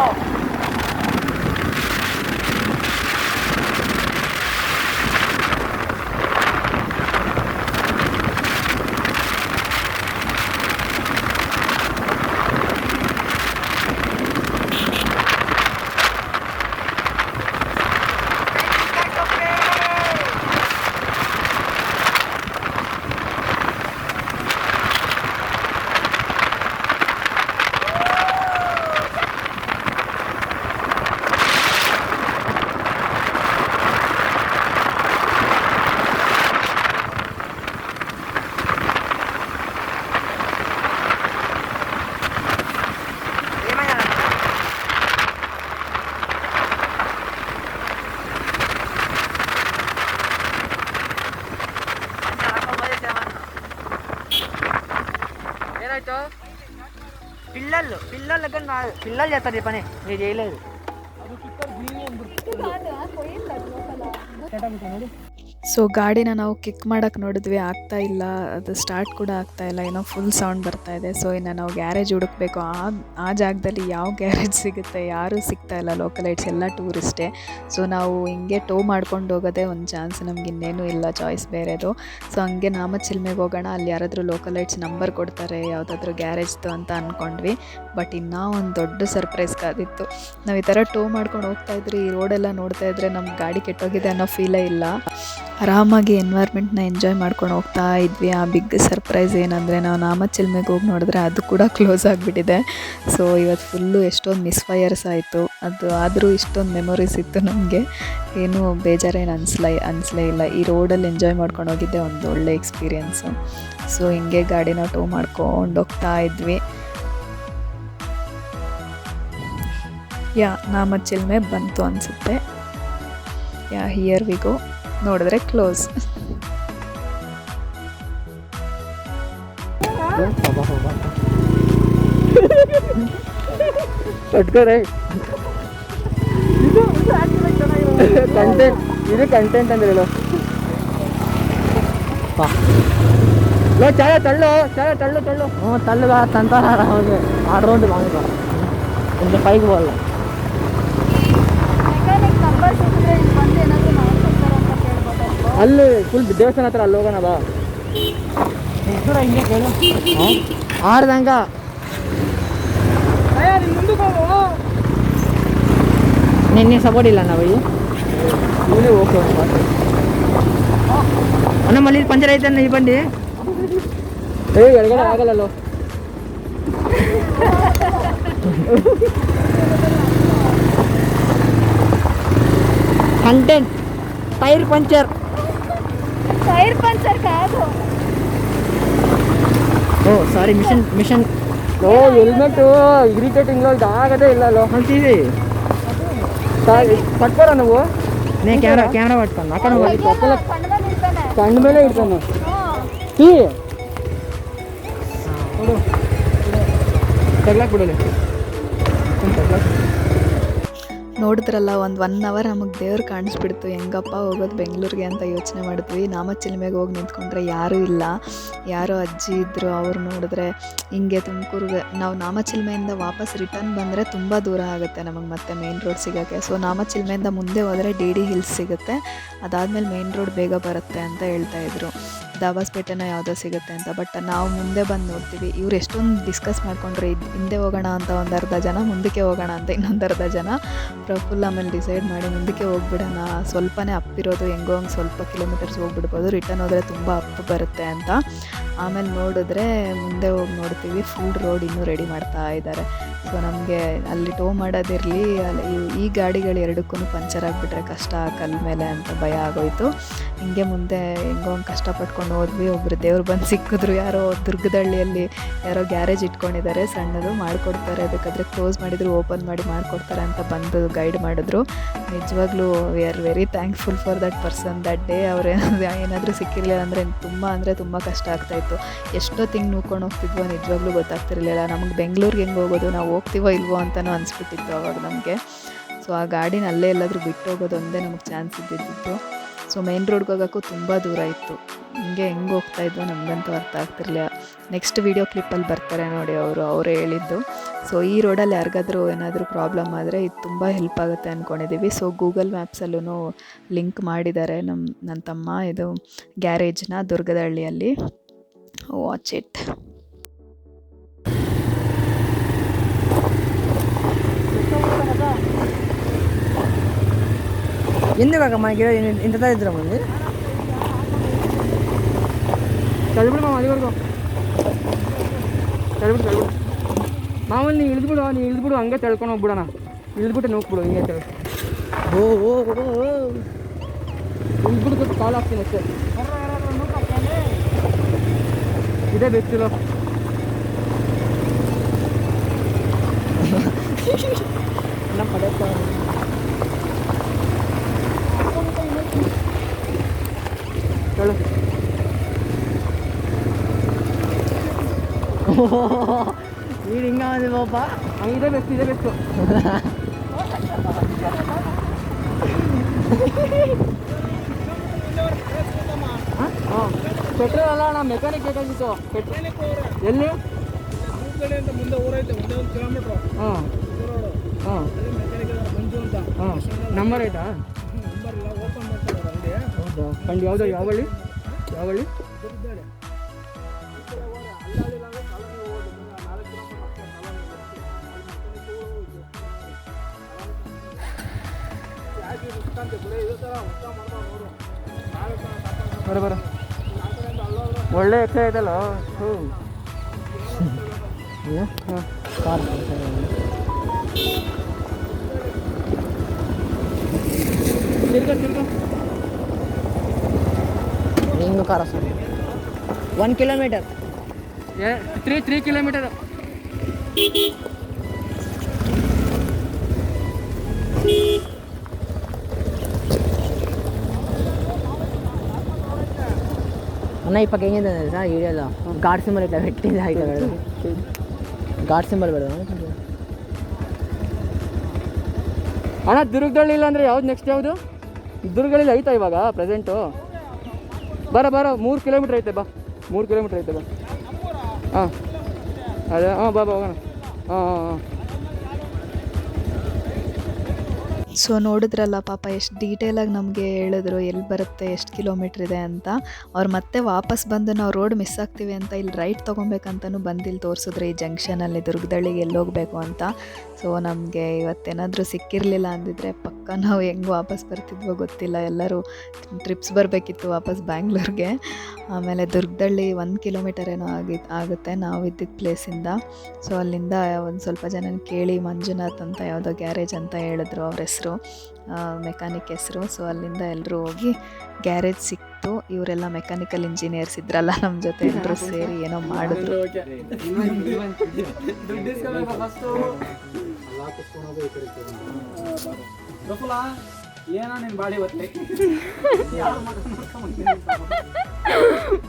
పిల్లలు చేస్తారు పని మీరు చేయలేదు. ಸೊ ಗಾಡಿನ ನಾವು ಕಿಕ್ ಮಾಡೋಕ್ಕೆ ನೋಡಿದ್ವಿ, ಆಗ್ತಾ ಇಲ್ಲ, ಅದು ಸ್ಟಾರ್ಟ್ ಕೂಡ ಆಗ್ತಾ ಇಲ್ಲ, ಏನೋ ಫುಲ್ ಸೌಂಡ್ ಬರ್ತಾ ಇದೆ. ಸೊ ಇನ್ನು ನಾವು ಗ್ಯಾರೇಜ್ ಹುಡುಕ್ಬೇಕು. ಆ ಜಾಗದಲ್ಲಿ ಯಾವ ಗ್ಯಾರೇಜ್ ಸಿಗುತ್ತೆ, ಯಾರೂ ಸಿಗ್ತಾ ಇಲ್ಲ, ಲೋಕಲೈಟ್ಸ್ ಎಲ್ಲ ಟೂರಿಸ್ಟೇ. ಸೊ ನಾವು ಹಿಂಗೆ ಟೋ ಮಾಡ್ಕೊಂಡು ಹೋಗೋದೇ ಒಂದು ಚಾನ್ಸ್, ನಮ್ಗೆ ಇನ್ನೇನು ಇಲ್ಲ ಚಾಯ್ಸ್ ಬೇರೆದು. ಸೊ ಹಂಗೆ ನಾಮಚಿಲ್ಮೆಗೆ ಹೋಗೋಣ, ಅಲ್ಲಿ ಯಾರಾದರೂ ಲೋಕಲೈಟ್ಸ್ ನಂಬರ್ ಕೊಡ್ತಾರೆ ಯಾವುದಾದ್ರೂ ಗ್ಯಾರೇಜ್ದು ಅಂತ ಅಂದ್ಕೊಂಡ್ವಿ. ಬಟ್ ಇನ್ನೂ ಒಂದು ದೊಡ್ಡ ಸರ್ಪ್ರೈಸ್ ಕಾದಿತ್ತು. ನಾವು ಈ ಥರ ಟೋ ಮಾಡ್ಕೊಂಡು ಹೋಗ್ತಾಯಿದ್ರಿ, ಈ ರೋಡೆಲ್ಲ ನೋಡ್ತಾ ಇದ್ರೆ ನಮ್ಮ ಗಾಡಿ ಕೆಟ್ಟೋಗಿದೆ ಅನ್ನೋ ಫೀಲೇ ಇಲ್ಲ. ಆರಾಮಾಗಿ ಎನ್ವೈರ್ಮೆಂಟ್ನ ಎಂಜಾಯ್ ಮಾಡ್ಕೊಂಡು ಹೋಗ್ತಾ ಇದ್ವಿ. ಆ ಬಿಗ್ ಸರ್ಪ್ರೈಸ್ ಏನಂದರೆ, ನಾವು ನಾಮಚಿಲ್ಮೆಗೆ ಹೋಗಿ ನೋಡಿದ್ರೆ ಅದು ಕೂಡ ಕ್ಲೋಸ್ ಆಗಿಬಿಟ್ಟಿದೆ. ಸೊ ಇವತ್ತು ಫುಲ್ಲು ಎಷ್ಟೊಂದು ಮಿಸ್ಫೈರ್ಸ್ ಆಯಿತು. ಅದು ಆದರೂ ಇಷ್ಟೊಂದು ಮೆಮೊರೀಸ್ ಇತ್ತು ನಮಗೆ, ಏನೂ ಬೇಜಾರೇನು ಅನಿಸ್ಲೇ ಇಲ್ಲ. ಈ ರೋಡಲ್ಲಿ ಎಂಜಾಯ್ ಮಾಡ್ಕೊಂಡು ಹೋಗಿದ್ದೆ ಒಂದು ಒಳ್ಳೆ ಎಕ್ಸ್ಪೀರಿಯೆನ್ಸು. ಸೊ ಹಿಂಗೆ ಗಾಡಿನ ಟೋ ಮಾಡ್ಕೊಂಡು ಹೋಗ್ತಾ ಇದ್ವಿ. ನಾಮಚಿಲ್ಮೆ ಬಂತು ಅನಿಸುತ್ತೆ. Here we go. ನೋಡಿದ್ರೆ ಕ್ಲೋಸ್. ಇದು ಕಂಟೆಂಟ್ ಅಂದ್ರೆ ಹೇಳು. చాలా తళ్ళు తల్లుగా తంతారా ఆ రోడ్డు వాంగ కొంచెం పైకి పోవాలి. ಅಲ್ಲಿ ಫುಲ್ ದೇವಸ್ಥಾನ ಹತ್ರ ಅಲ್ಲಿ ಹೋಗೋಣ ಬಾ. ಆಡ್ದಂಗ ನಿನ್ನೆ ಸಪೋರ್ಟ್ ಇಲ್ಲ ನಾವು ಇಲ್ಲಿ ಓಕೆ ಅಣ್ಣ ಮಲ್ಲಿ ಪಂಚರ್ ಐತೆ ಈ ಬಂಡಿ ಎಡಗಡೆ ಆಗಲ್ಲೋ. కంటెంట్ టైర్ పంచర్ కాదు. ಓ ಸಾರಿ ಮಿಷನ್ ಓ ಹೆಲ್ಮೆಟ್ ಇರಿಟೇಟಿಂಗ್ ಇದು ಆಗದೇ ಇಲ್ಲ ಅಂತೀವಿ. ಪಟ್ಕೋರ నువ్వు నేను కెమెరా పట్టుకోను అక్కడ కండు ಮೇಲೆ ఇడతాను ತಗ್ಲಾಕ್ ಬಿಡಲಿ. ನೋಡಿದ್ರಲ್ಲ, ಒಂದು 1 ಅವರ್ ನಮಗೆ ದೇವ್ರು ಕಾಣಿಸ್ಬಿಡ್ತು. ಹೆಂಗಪ್ಪ ಹೋಗೋದು ಬೆಂಗಳೂರಿಗೆ ಅಂತ ಯೋಚನೆ ಮಾಡಿದ್ವಿ. ನಾಮಚಿಲ್ಮೆಗೆ ಹೋಗಿ ನಿಂತ್ಕೊಂಡ್ರೆ ಯಾರೂ ಇಲ್ಲ, ಯಾರೋ ಅಜ್ಜಿ ಇದ್ದರು. ಅವ್ರು ನೋಡಿದ್ರೆ ಹಿಂಗೆ ತುಮಕೂರಿಗೆ ನಾವು ನಾಮಚಿಲ್ಮೆಯಿಂದ ವಾಪಸ್ ರಿಟರ್ನ್ ಬಂದರೆ ತುಂಬ ದೂರ ಆಗುತ್ತೆ ನಮಗೆ ಮತ್ತೆ ಮೇನ್ ರೋಡ್ ಸಿಗೋಕ್ಕೆ. ಸೊ ನಾಮಚಿಲ್ಮೆಯಿಂದ ಮುಂದೆ ಹೋದರೆ ಡಿ ಹಿಲ್ಸ್ ಸಿಗುತ್ತೆ, ಅದಾದಮೇಲೆ ಮೇನ್ ರೋಡ್ ಬೇಗ ಬರುತ್ತೆ ಅಂತ ಹೇಳ್ತಾಯಿದ್ರು. ದಾಬಾಸ್ಪೇಟೆನ ಯಾವುದೋ ಸಿಗುತ್ತೆ ಅಂತ. ಬಟ್ ನಾವು ಮುಂದೆ ಬಂದು ನೋಡ್ತೀವಿ, ಇವ್ರು ಎಷ್ಟೊಂದು ಡಿಸ್ಕಸ್ ಮಾಡ್ಕೊಂಡ್ರೆ ಹಿಂದೆ ಹೋಗೋಣ ಅಂತ ಒಂದು ಅರ್ಧ ಜನ, ಮುಂದಕ್ಕೆ ಹೋಗೋಣ ಅಂತ ಇನ್ನೊಂದು ಅರ್ಧ ಜನ. ಫುಲ್ ಆಮೇಲೆ ಡಿಸೈಡ್ ಮಾಡಿ ಮುಂದಕ್ಕೆ ಹೋಗ್ಬಿಡೋಣ, ಸ್ವಲ್ಪನೇ ಅಪ್ಪಿರೋದು, ಹೆಂಗೋ ಹಂಗೆ ಸ್ವಲ್ಪ ಕಿಲೋಮೀಟರ್ಸ್ ಹೋಗ್ಬಿಡ್ಬೋದು, ರಿಟರ್ನ್ ಹೋದರೆ ತುಂಬ ಅಪ್ಪು ಬರುತ್ತೆ ಅಂತ. ಆಮೇಲೆ ನೋಡಿದ್ರೆ ಮುಂದೆ ಹೋಗಿ ನೋಡ್ತೀವಿ ಫುಲ್ ರೋಡ್ ಇನ್ನೂ ರೆಡಿ ಮಾಡ್ತಾ ಇದ್ದಾರೆ. ಸೊ ನಮಗೆ ಅಲ್ಲಿ ಟೋ ಮಾಡೋದಿರಲಿ, ಈ ಗಾಡಿಗಳು ಎರಡಕ್ಕೂ ಪಂಚರ್ ಆಗಿಬಿಟ್ರೆ ಕಷ್ಟ ಕಲ್ ಮೇಲೆ ಅಂತ ಭಯ ಆಗೋಯ್ತು. ಹಿಂಗೆ ಮುಂದೆ ಹೆಂಗೋ ಹಂಗೆ ಕಷ್ಟಪಟ್ಕೊಂಡು ಹೋದ್ವಿ. ಒಬ್ಬರು ದೇವ್ರು ಬಂದು ಸಿಕ್ಕಿದ್ರು, ಯಾರೋ ದುರ್ಗದಹಳ್ಳಿಯಲ್ಲಿ ಯಾರೋ ಗ್ಯಾರೇಜ್ ಇಟ್ಕೊಂಡಿದ್ದಾರೆ, ಸಣ್ಣದು ಮಾಡಿಕೊಡ್ತಾರೆ, ಬೇಕಾದರೆ ಕ್ಲೋಸ್ ಮಾಡಿದ್ರು ಓಪನ್ ಮಾಡಿ ಮಾಡಿಕೊಡ್ತಾರೆ ಅಂತ ಬಂದು ಗೈಡ್ ಮಾಡಿದ್ರು. ನಿಜವಾಗ್ಲೂ we are very thankful for that person that day. ಅವ್ರು ಏನಾದರೂ ಸಿಕ್ಕಿರಲಿಲ್ಲ ಅಂದರೆ ತುಂಬ ಕಷ್ಟ ಆಗ್ತಾಯಿತ್ತು. ಎಷ್ಟೊತ್ತಿಂಗೆ ನೂಕೊಂಡು ಹೋಗ್ತಿದ್ವೋ ನಿಜವಾಗ್ಲೂ ಗೊತ್ತಾಗ್ತಿರಲಿಲ್ಲ. ನಮಗೆ ಬೆಂಗಳೂರಿಗೆ ಹೆಂಗೆ ಹೋಗೋದು, ನಾವು ಹೋಗ್ತೀವೋ ಇಲ್ವೋ ಅಂತಲೂ ಅನಿಸ್ಬಿಟ್ಟಿತ್ತು ಅವಾಗ ನಮಗೆ. ಸೊ ಆ ಗಾಡಿನ ಅಲ್ಲೇ ಎಲ್ಲಾದರೂ ಬಿಟ್ಟು ಹೋಗೋದು ಒಂದೇ ನಮಗೆ ಚಾನ್ಸ್ ಇದ್ದಿದ್ದು. ಸೊ ಮೇನ್ ರೋಡ್ಗೆ ಹೋಗೋಕ್ಕೂ ತುಂಬ ದೂರ ಇತ್ತು. ಹೆಂಗೆ ಹೋಗ್ತಾಯಿದ್ವೋ ನಮಗಂತೂ ಅರ್ಥ ಆಗ್ತಿರ್ಲಿಲ್ಲ. ನೆಕ್ಸ್ಟ್ ವೀಡಿಯೋ ಕ್ಲಿಪ್ಪಲ್ಲಿ ಬರ್ತಾರೆ ನೋಡಿ ಅವರೇ ಹೇಳಿದ್ದು. ಸೊ ಈ ರೋಡಲ್ಲಿ ಯಾರಿಗಾದ್ರೂ ಏನಾದರೂ ಪ್ರಾಬ್ಲಮ್ ಆದರೆ ಇದು ತುಂಬ ಹೆಲ್ಪ್ ಆಗುತ್ತೆ ಅಂದ್ಕೊಂಡಿದ್ದೀವಿ. ಸೊ ಗೂಗಲ್ ಮ್ಯಾಪ್ಸಲ್ಲೂ ಲಿಂಕ್ ಮಾಡಿದ್ದಾರೆ ನನ್ನ ತಮ್ಮ ಇದು ಗ್ಯಾರೇಜ್ನ ದುರ್ಗದಹಳ್ಳಿಯಲ್ಲಿ. Watch it. ఎందుకు మనకి ఇంత దరిద్రం ఉంది. చదువుడు మా అది వరకు చదువుడు ಮಾಮೂಲಿ ನೀ ಇಳಿದ್ಬಿಡು ಹಂಗೆ ತಿಳ್ಕೊಂಡು ಹೋಗ್ಬಿಡೋಣ. ಇಳಿದ್ಬಿಟ್ಟು ನೋಗ್ಬಿಡು ಹಿಂಗೆ ಇಳಿದ್ಬಿಟ್ಟು ಕಾಲ್ ಹಾಕ್ತೀನಿ ಅಷ್ಟೇ. ಇದೇ ಬೆಸ್ಟಿಲ್ಲ. ನಮ್ಮ ಪಡೆ ಚಲೋ ನೀನು ಹಿಂಗೆ ಅಂದ್ರೆ ಪಾಪ ಇದೇ ಬೆಸ್ಟ್ ಇದೇ ಬೆಸ್ಟು. ಹಾಂ ಪೆಟ್ರೋಲ್ ಅಲ್ಲ ಅಣ್ಣ, ಮೆಕ್ಯಾನಿಕ್ ಬೇಕಾಗಿತ್ತು. ಎಲ್ಲಿ ಮುಂದೆ ಊರೈತೆ ಒಂದೇ 1 ಕಿಲೋಮೀಟ್ರು. ಹಾಂ ಹಾಂ ಮಂಜು ಅಂತ ಹಾಂ ನಂಬರ್ ಆಯ್ತಾ? ನಂಬರ್ ಇಲ್ಲ, ಓಪನ್ ಮಾಡ್ತಾರೆ ಅಂಗಡಿ. ಹೌದಾ? ಕಂಡು ಯಾವುದು ಯಾವ ಹಳ್ಳಿ? ಯಾವ ಹಳ್ಳಿ? ಇದ್ದಾರೆ ಬರ ಒಳ್ಳೆ ಎಕ್ಸೈಸ್ ಆಯ್ತಲ್ಲ. ಹ್ಞೂ ಹಾಂ ಕಾರ್ ಹಿಂಗೆ ಕಾರ ಸರ್ 1 ಕಿಲೋಮೀಟರ್ 3 ಕಿಲೋಮೀಟರ್. ಅಣ್ಣ ಇಪ್ಪ ಹೆಂಗಿದೆ ಸರ್ ಹಿಡಿಯಲ್ಲ. ಗಾಡ್ ಸಿಂಬಲ್ ಐತೆ ಬೆಟ್ಟಿಂದ ಆಯ್ತು ಬೇಡ, ಗಾಡ್ ಸಿಂಬಲ್ ಬೇಡ ಅಣ್ಣ. ದುರ್ಗದಲ್ಲಿ ಇಲ್ಲ ಅಂದರೆ ಯಾವ್ದು ನೆಕ್ಸ್ಟ್ ಯಾವುದು? ದುರ್ಗದಲ್ಲಿ ಐತಾ ಇವಾಗ ಪ್ರೆಸೆಂಟು? ಬರ 3 ಕಿಲೋಮೀಟ್ರ್ ಐತೆ ಬಾ, 3 ಕಿಲೋಮೀಟ್ರ್ ಐತೆ ಬಾ. ಹಾಂ ಅದೇ ಹಾಂ ಬಾ ಹೋಗೋಣ. ಹಾಂ ಹಾಂ ಹಾಂ. ಸೊ ನೋಡಿದ್ರಲ್ಲ ಪಾಪ ಎಷ್ಟು ಡೀಟೇಲಾಗಿ ನಮಗೆ ಹೇಳಿದ್ರು ಎಲ್ಲಿ ಬರುತ್ತೆ, ಎಷ್ಟು ಕಿಲೋಮೀಟ್ರ್ ಇದೆ ಅಂತ. ಅವ್ರು ಮತ್ತೆ ವಾಪಸ್ ಬಂದು ನಾವು ರೋಡ್ ಮಿಸ್ ಆಗ್ತೀವಿ ಅಂತ ಇಲ್ಲಿ ರೈಟ್ ತೊಗೊಬೇಕಂತಲೂ ಬಂದಿಲ್ಲಿ ತೋರಿಸಿದ್ರು ಈ ಜಂಕ್ಷನಲ್ಲಿ ದುರ್ಗದಳ್ಳಿಗೆ ಎಲ್ಲೋಗಬೇಕು ಅಂತ. ಸೊ ನಮಗೆ ಇವತ್ತೇನಾದರೂ ಸಿಕ್ಕಿರಲಿಲ್ಲ ಅಂದಿದ್ರೆ ಪಕ್ಕ ನಾವು ಹೆಂಗೆ ವಾಪಸ್ ಬರ್ತಿದ್ವೋ ಗೊತ್ತಿಲ್ಲ. ಎಲ್ಲರೂ ಟ್ರಿಪ್ಸ್ ಬರಬೇಕಿತ್ತು ವಾಪಸ್ ಬ್ಯಾಂಗ್ಳೂರ್ಗೆ. ಆಮೇಲೆ ದುರ್ಗದಳ್ಳಿ 1 ಕಿಲೋಮೀಟರ್ ಏನೋ ಆಗುತ್ತೆ ನಾವು ಇದ್ದಿದ್ದ ಪ್ಲೇಸಿಂದ. ಸೊ ಅಲ್ಲಿಂದ ಒಂದು ಸ್ವಲ್ಪ ಜನ ಕೇಳಿ ಮಂಜುನಾಥ್ ಅಂತ ಯಾವುದೋ ಗ್ಯಾರೇಜ್ ಅಂತ ಹೇಳಿದ್ರು ಅವ್ರ ಹೆಸರು, ಮೆಕ್ಯಾನಿಕ್ ಹೆಸರು. ಸೊ ಅಲ್ಲಿಂದ ಎಲ್ಲರೂ ಹೋಗಿ ಗ್ಯಾರೇಜ್ ಸಿಕ್ತು. ಇವರೆಲ್ಲ ಮೆಕ್ಯಾನಿಕಲ್ ಇಂಜಿನಿಯರ್ಸ್ ಇದ್ರಲ್ಲ ನಮ್ಮ ಜೊತೆ ಎಲ್ಲರೂ ಸೇರಿ ಏನೋ ಮಾಡಿದ್ರು.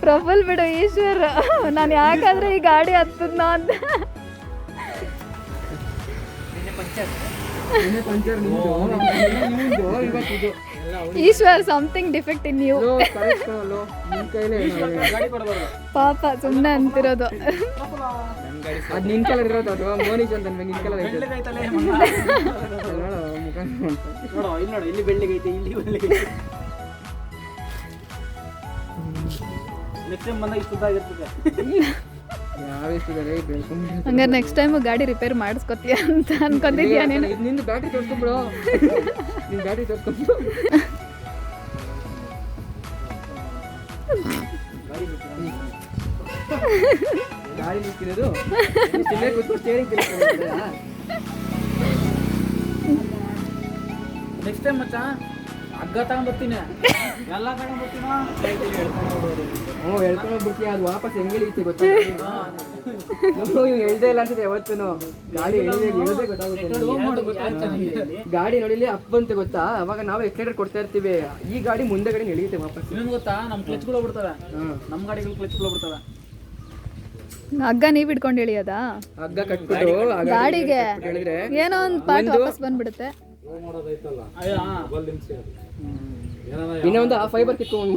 ಪ್ರಫುಲ್ ಬಿಡು ಈಶ್ವರ್, ನಾನು ಯಾಕಾದ್ರೆ ಈ ಗಾಡಿ ಹತ್ತದ್ನ ಅಂತ. Ishwar something defect in you. ಪಾಪ ಸುಮ್ಮನೆ ಅಂತಿರೋದು. ಅದು ನಿನ್ ಕಲರ್ ಇರೋದು, ಅಥವಾ ಮೋನಿಶ್ ಅಂತ ನಿನ್ ಕಲರ್ ಐತೆ ನೋಡೋ. ಇಲ್ಲಿ ನೋಡು, ಇಲ್ಲಿ ಬೆಳ್ಳಿಗೈತೆ, ಇಲ್ಲಿ ಬೆಳ್ಳಿಗೈತೆ. ನೆಕ್ಸ್ಟ್ ಟೈಮ್ ಬಂದಾಗ ಇಷ್ಟದಾಗಿರ್ತದೆ. ಯಾವ ಇಷ್ಟದಾರೆ ಬೆಳ್ಕೊಂಡು ಹಂಗಾರೆ ನೆಕ್ಸ್ಟ್ ಟೈಮ್ ಗಾಡಿ ರಿಪೇರ್ ಮಾಡಿಸ್ಕೊತೀಯ ಅಂತ ಅನ್ಕೊಂಡಿದ್ಯಾ ನೀನು? ನಿಂದು ಬ್ಯಾಟ್ರಿ ತೋರಿಸ್ಕೊಂಡ್ಬಿಡು, ನಿನ್ನ ಬ್ಯಾಟ್ರಿ ತೋರಿಸ್ಕೊಂಡು. ಗಾಡಿ ನಿಂತಿರೋದು ಇಲ್ಲೇ ಕೂತ್ಕೊಂಡು ಸ್ಟೇರಿಂಗ್ ತಿಳ್ಕೊಂಡು. ನೆಕ್ಸ್ಟ್ ಟೈಮ್ ಮಚ್ಚ ಹಗ್ಗ ತಗೊಂಡ್ಬರ್ತೀನಿ, ಎಲ್ಲ ತಗೊಂಡ್ಬರ್ತೀನ. ಹ್ಞೂ ಹೇಳ್ಕೊಂಡೋಗ್ಬಿಡ್ತೀಯ, ಅದು ವಾಪಸ್ ಹೆಂಗೆ ಇಳಿಯುತ್ತೆ ಗೊತ್ತಾ? ಹೇಳ್ದೇ ಇಲ್ಲ ಅನ್ಸುತ್ತೆ ಯಾವತ್ತೂ. ಗಾಡಿ ಹೇಳೋದೇ ಗೊತ್ತಾಗುತ್ತೆ. ಗಾಡಿ ನೋಡಿಲಿ ಅಪ್ ಅಂತ ಗೊತ್ತಾ, ಅವಾಗ ನಾವು ಎಕ್ಸೈಟೆಡ್ ಕೊಡ್ತಾ ಇರ್ತೀವಿ. ಈ ಗಾಡಿ ಮುಂದೆ ಗಾಡಿ ಎಳೆಯುತ್ತೆ ವಾಪಸ್. ಇನ್ನೊಂದು ಗೊತ್ತಾ, ನಮ್ಮ ಕ್ಲಚ್ಗಳು ಬಿಡ್ತವೆ, ನಮ್ಮ ಗಾಡಿಗಳು ಕ್ಲಚ್ಗಳು ಬಿಡ್ತವೆ. ಹಗ್ಗ ನೀವ್ ಹಿಡ್ಕೊಂಡು ಇಳಿಯೋದಾ? ಹಗ್ಗ ಕಟ್ಬಿಟ್ಟು ಗಾಡಿಗೆ ಏನೋ ಒಂದು ಪಾರ್ಟ್ ವಾಪಸ್ ಬಂದ್ಬಿಡುತ್ತೆ. ಇನ್ನೊಂದು ಆ ಫೈಬರ್ ಕಿತ್ಕೊಂಡು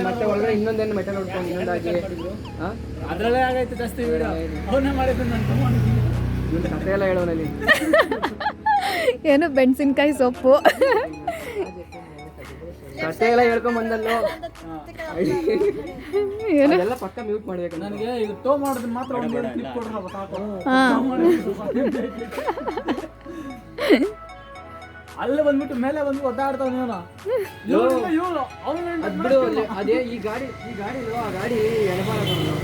ಮತ್ತೆ ಒಳಗಡೆ ಇನ್ನೊಂದೇನು ಮೆಟಲ್ ಹೊಡ್ಕೊಂಡು ಇನ್ನೊಂದಾಗಿ ಅದರಲ್ಲೇ ಆಗೈತೆ ಜಾಸ್ತಿ ಕಥೆ ಎಲ್ಲ ಹೇಳೋನಲ್ಲಿ. ಏನು ಬೆಣ್ಸಿನ್ಕಾಯಿ ಸೊಪ್ಪು ಕಥೆ ಎಲ್ಲ ಹೇಳ್ಕೊಂಡ್ ಬಂದಲ್ಲೋ. ಎಲ್ಲ ಪಕ್ಕ ಮ್ಯೂಟ್ ಮಾಡ್ಬೇಕು. ನನಗೆ ಈಗ ಟೋ ಮಾಡೋದನ್ನ ಮಾತ್ರ ಅಲ್ಲೇ ಬಂದ್ಬಿಟ್ಟು ಮೇಲೆ ಬಂದು ಒದ್ದಾಡ್ತಾವ ನೀನು. ಅದೇ ಈ ಗಾಡಿ ಆ ಗಾಡಿ ಎಡಬಾರದು.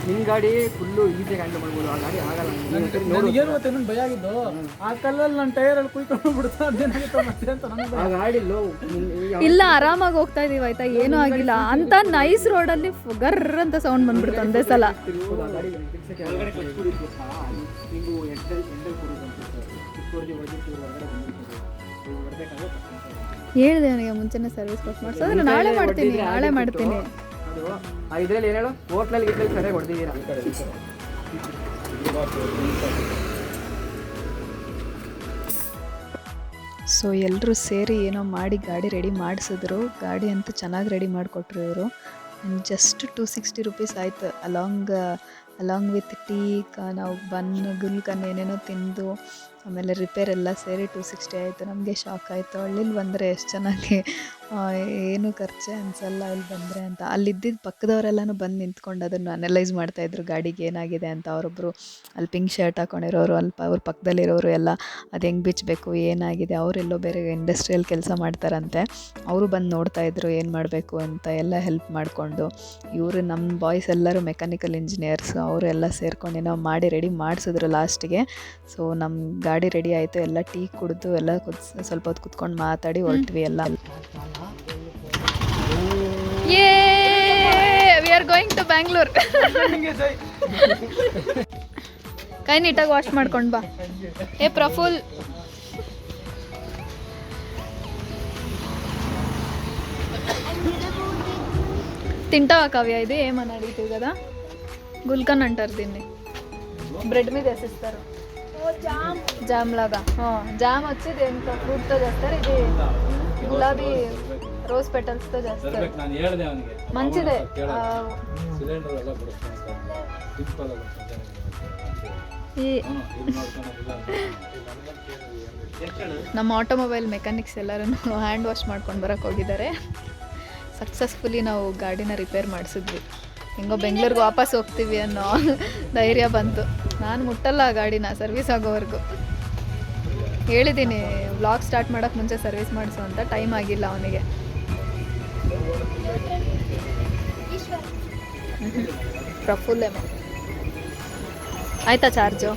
ನಿನ್ ಗಾಡಿ ಫುಲ್ಲು ಈಸಿಯಾಗಿ ಹ್ಯಾಂಡಲ್ ಮಾಡ್ಬೋದು, ಆ ಗಾಡಿ ಆಗಲ್ಲ. ಏನು ಮತ್ತೆ ನನ್ನ ಭಯ ಆಗಿದ್ದು ಆ ಕಲ್ಲಲ್ಲಿ ನನ್ನ ಟೈರಲ್ಲಿ ಕುಯ್ಕೊಂಡು ಬಿಡ್ತಾ ಆ ಗಾಡಿ ಲೋ. ಇಲ್ಲ ಆರಾಮಾಗಿ ಹೋಗ್ತಾ ಇದೀವಿ ಆಯ್ತಾ, ಏನೂ ಆಗಿಲ್ಲ ಅಂತ. ನೈಸ್ ರೋಡಲ್ಲಿ ಗರ್ರ ಅಂತ ಸೌಂಡ್ ಬಂದ್ಬಿಡ್ತು ಒಂದೇ ಸಲ. ಹೇಳಿದೆ ನನಗೆ ಮುಂಚೆನೇ ಸರ್ವಿಸ್ ಕೊಟ್ಟು ಮಾಡಿಸೋದ್ರೆ ನಾಳೆ ಮಾಡ್ತೀನಿ ಅದು ಇದ್ರಲ್ಲಿ ಏನು ಹೇಳು ಹೋಟ್ಲಲ್ಲಿ ಗಿಟ್ಲಲ್ಲಿ ಸರಿಯಾಗಿ ಹೊಡೆದಿದ್ದೀರಾ ಸೊ ಎಲ್ಲರೂ ಸೇರಿ ಏನೋ ಮಾಡಿ ಗಾಡಿ ರೆಡಿ ಮಾಡಿಸಿದ್ರು. ಗಾಡಿ ಅಂತೂ ಚೆನ್ನಾಗಿ ರೆಡಿ ಮಾಡಿಕೊಟ್ರು ಇವರು. ಜಸ್ಟ್ 260 ರುಪೀಸ್ ಆಯಿತು. ಅಲಾಂಗ್ ವಿತ್ ಟೀ ನಾವು ಗುಲ್ಕನ್ ಏನೇನೋ ತಿಂದು ಆಮೇಲೆ ರಿಪೇರ್ ಎಲ್ಲ ಸೇರಿ 260 ಆಯಿತು. ನಮಗೆ ಶಾಕ್ ಆಯಿತು. ಹಳ್ಳಿಲಿ ಬಂದರೆ ಎಷ್ಟು ಚೆನ್ನಾಗಿ ಏನು ಖರ್ಚೆ ಅನಿಸಲ್ಲ ಇಲ್ಲಿ ಬಂದರೆ ಅಂತ. ಅಲ್ಲಿದ್ದಿದ್ದು ಪಕ್ಕದವರೆಲ್ಲನೂ ಬಂದು ನಿಂತ್ಕೊಂಡು ಅದನ್ನು ಅನಲೈಸ್ ಮಾಡ್ತಾಯಿದ್ರು ಗಾಡಿಗೆ ಏನಾಗಿದೆ ಅಂತ. ಅವರೊಬ್ಬರು ಅಲ್ಲಿ ಪಿಂಕ್ ಶರ್ಟ್ ಹಾಕ್ಕೊಂಡಿರೋರು ಅವ್ರ ಪಕ್ಕದಲ್ಲಿರೋರು ಎಲ್ಲ ಅದು ಹೆಂಗೆ ಬಿಚ್ಚಬೇಕು ಏನಾಗಿದೆ, ಅವರೆಲ್ಲೋ ಬೇರೆ ಇಂಡಸ್ಟ್ರಿಯಲ್ ಕೆಲಸ ಮಾಡ್ತಾರಂತೆ. ಅವರು ಬಂದು ನೋಡ್ತಾಯಿದ್ರು ಏನು ಮಾಡಬೇಕು ಅಂತ ಎಲ್ಲ ಹೆಲ್ಪ್ ಮಾಡಿಕೊಂಡು. ಇವರು ನಮ್ಮ ಬಾಯ್ಸ್ ಎಲ್ಲರೂ ಮೆಕ್ಯಾನಿಕಲ್ ಇಂಜಿನಿಯರ್ಸ್, ಅವರು ಎಲ್ಲ ಸೇರ್ಕೊಂಡು ಏನೋ ಮಾಡಿ ರೆಡಿ ಮಾಡಿಸಿದ್ರು ಲಾಸ್ಟಿಗೆ. ಸೊ ನಮ್ಮ ಗಾಡಿ ರೆಡಿ ಆಯಿತು. ಎಲ್ಲ ಟೀ ಕುಡಿದು ಎಲ್ಲ ಸ್ವಲ್ಪ ಹೊತ್ತು ಕುತ್ಕೊಂಡು ಮಾತಾಡಿ ಹೊರಟ್ವಿ ಎಲ್ಲ. We are going to Bangalore. ಕೈ ನೀಟಾಗಿ ವಾಶ್ ಮಾಡ್ಕೊಂಡು ಬಾ. ಏ ಪ್ರಫುಲ್, తింటావా కావ్య? ఇది ఏమని అడిగితే కదా గుల్కన్ అంటారు దీన్ని. బ్రెడ్ మీద వేసిస్తారు జామ్ లాగా. జామ్ వచ్చి దేంతో ఫ్రూట్తో చేస్తారు. ఇది గులాబీ రోజ్ పెటల్స్తో చేస్తారు. మంచిదే. ನಮ್ಮ ಆಟೋಮೊಬೈಲ್ ಮೆಕ್ಯಾನಿಕ್ಸ್ ಎಲ್ಲರೂ ಹ್ಯಾಂಡ್ ವಾಶ್ ಮಾಡ್ಕೊಂಡು ಬರೋಕ್ಕೆ ಹೋಗಿದ್ದಾರೆ. ಸಕ್ಸಸ್ಫುಲಿ ನಾವು ಗಾಡಿನ ರಿಪೇರ್ ಮಾಡಿಸಿದ್ವಿ. ಹೆಂಗೋ ಬೆಂಗಳೂರಿಗೆ ವಾಪಸ್ ಹೋಗ್ತೀವಿ ಅನ್ನೋ ಧೈರ್ಯ ಬಂತು. ನಾನು ಮುಟ್ಟಲ್ಲ ಆ ಗಾಡಿನ ಸರ್ವಿಸ್ ಆಗೋವರೆಗೂ. ಹೇಳಿದ್ದೀನಿ ವ್ಲಾಗ್ ಸ್ಟಾರ್ಟ್ ಮಾಡೋಕ್ಕೆ ಮುಂಚೆ ಸರ್ವಿಸ್ ಮಾಡಿಸು ಅಂತ. ಟೈಮ್ ಆಗಿಲ್ಲ ಅವನಿಗೆ. ಪ್ರಫುಲ್ಲೇಮ ಆಯ್ತಾ ಚಾರ್ಜು?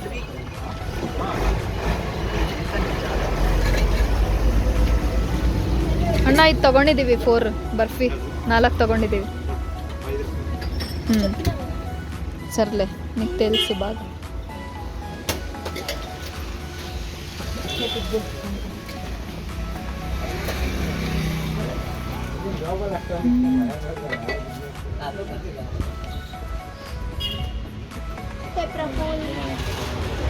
ಅಣ್ಣ ಇದು ತೊಗೊಂಡಿದ್ದೀವಿ 4 ಬರ್ಫಿ 4 ತೊಗೊಂಡಿದ್ದೀವಿ. ಸರ್ಲೆ నీకు తెలుసు బాగా.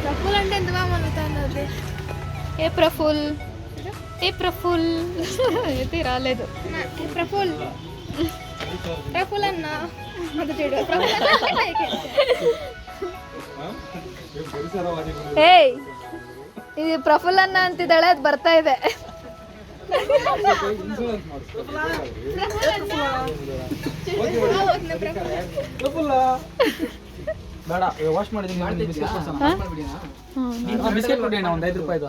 ప్రఫుల్ అంటే ఎంత బాగా మనవుతుంది. ఏ ప్రఫుల్, ఏ ప్రఫుల్ అయితే రాలేదు. ప్రఫుల్ ప్రఫుల్ అన్న ಅದು చూడు. ಏಯ್ ಇದು ಪ್ರಫುಲ್ ಅನ್ನ ಅಂತಿದ್ದಾಳೆ, ಅದು ಬರ್ತಾ ಇದೆ. ಬೇಡ ವಾಶ್ ಮಾಡಿದ್ದೀನಿ. ಬಿಸ್ಕೆಟ್ ಕೊಡಿ ಒಂದು 5 ರೂಪಾಯಿದು.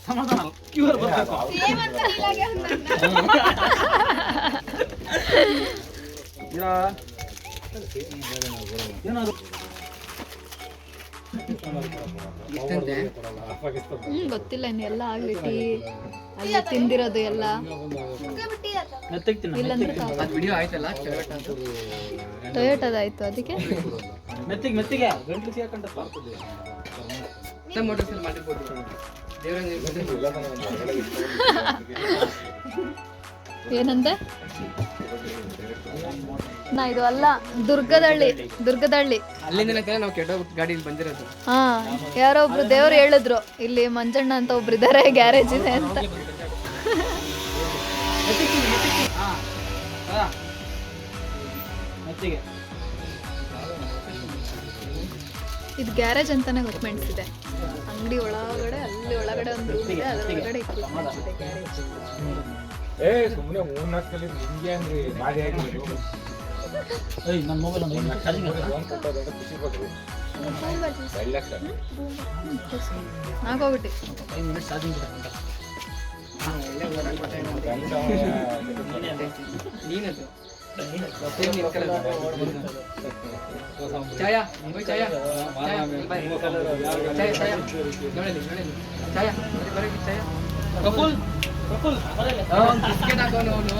ಸಮಾಧಾನ ಕ್ಯೂರ್ ಬರಬೇಕು. ಗೊತ್ತಿಲ್ಲ ಇನ್ನು ಎಲ್ಲ ಆಗ್ಲಿ. ಟೀ ಅಲ್ಲಿ ತಿಂದಿರೋದು ಎಲ್ಲ ಇಲ್ಲಂದ್ರೆ ಟೊಯೋಟದಾಯ್ತು. ಅದಕ್ಕೆ ಮೆತ್ತಿಗೆ ಗಂಟ್ಲು ಸಿಗಾಕೊಂಡ ಏನಂದೆ ನಾ? ಇದು ಅಲ್ಲ, ದುರ್ಗದಳ್ಳಿ. ಅಲ್ಲಿಂದ ನಾವು ಕೆಟ್ಟೋಗ್ ಗಾಡಿ ಬಂದಿರೋದು. ಹಾ, ಯಾರೋ ಒಬ್ರು ದೇವ್ರು ಹೇಳಿದ್ರು ಇಲ್ಲಿ ಮಂಜಣ್ಣ ಅಂತ ಒಬ್ರು ಇದಾರೆ, ಗ್ಯಾರೇಜ್ ಇದೆ ಅಂತ. ಇದು ಗ್ಯಾರೇಜ್ ಅಂತಾನೆ ಗೊತ್ತು ಇದೆ. ಅಂಗಡಿ ಒಳಗಡೆ ಅಲ್ಲಿ ಒಳಗಡೆ ಒಂದು ರೂಮ್ ಇದೆ, ಅದರ ಒಳಗಡೆ equipments ಇದೆ ಗ್ಯಾರೇಜ್. ಸುಮ್ಮನೆ 3-4 ಕಲಿ ನಿಮಗೆ ಅಂದ್ರೆ ಬಾಡಿ ಆಗಿ ನನ್ನ ಮೊಬೈಲ್ ಒಂದು ಚಾರ್ಜಿಂಗ್ ಆಗೋಗ್ಬಿಟ್ಟು 5 ಮಿನಿಟ್ ಚಾರ್ಜಿಂಗ್ ನೀನದು ಚಾಯಾ ಚಾಯಾ ಕಪೂಲ್ ಬಿಸ್ಕೆಟ್ ಹಾಕೋನು ಅವನು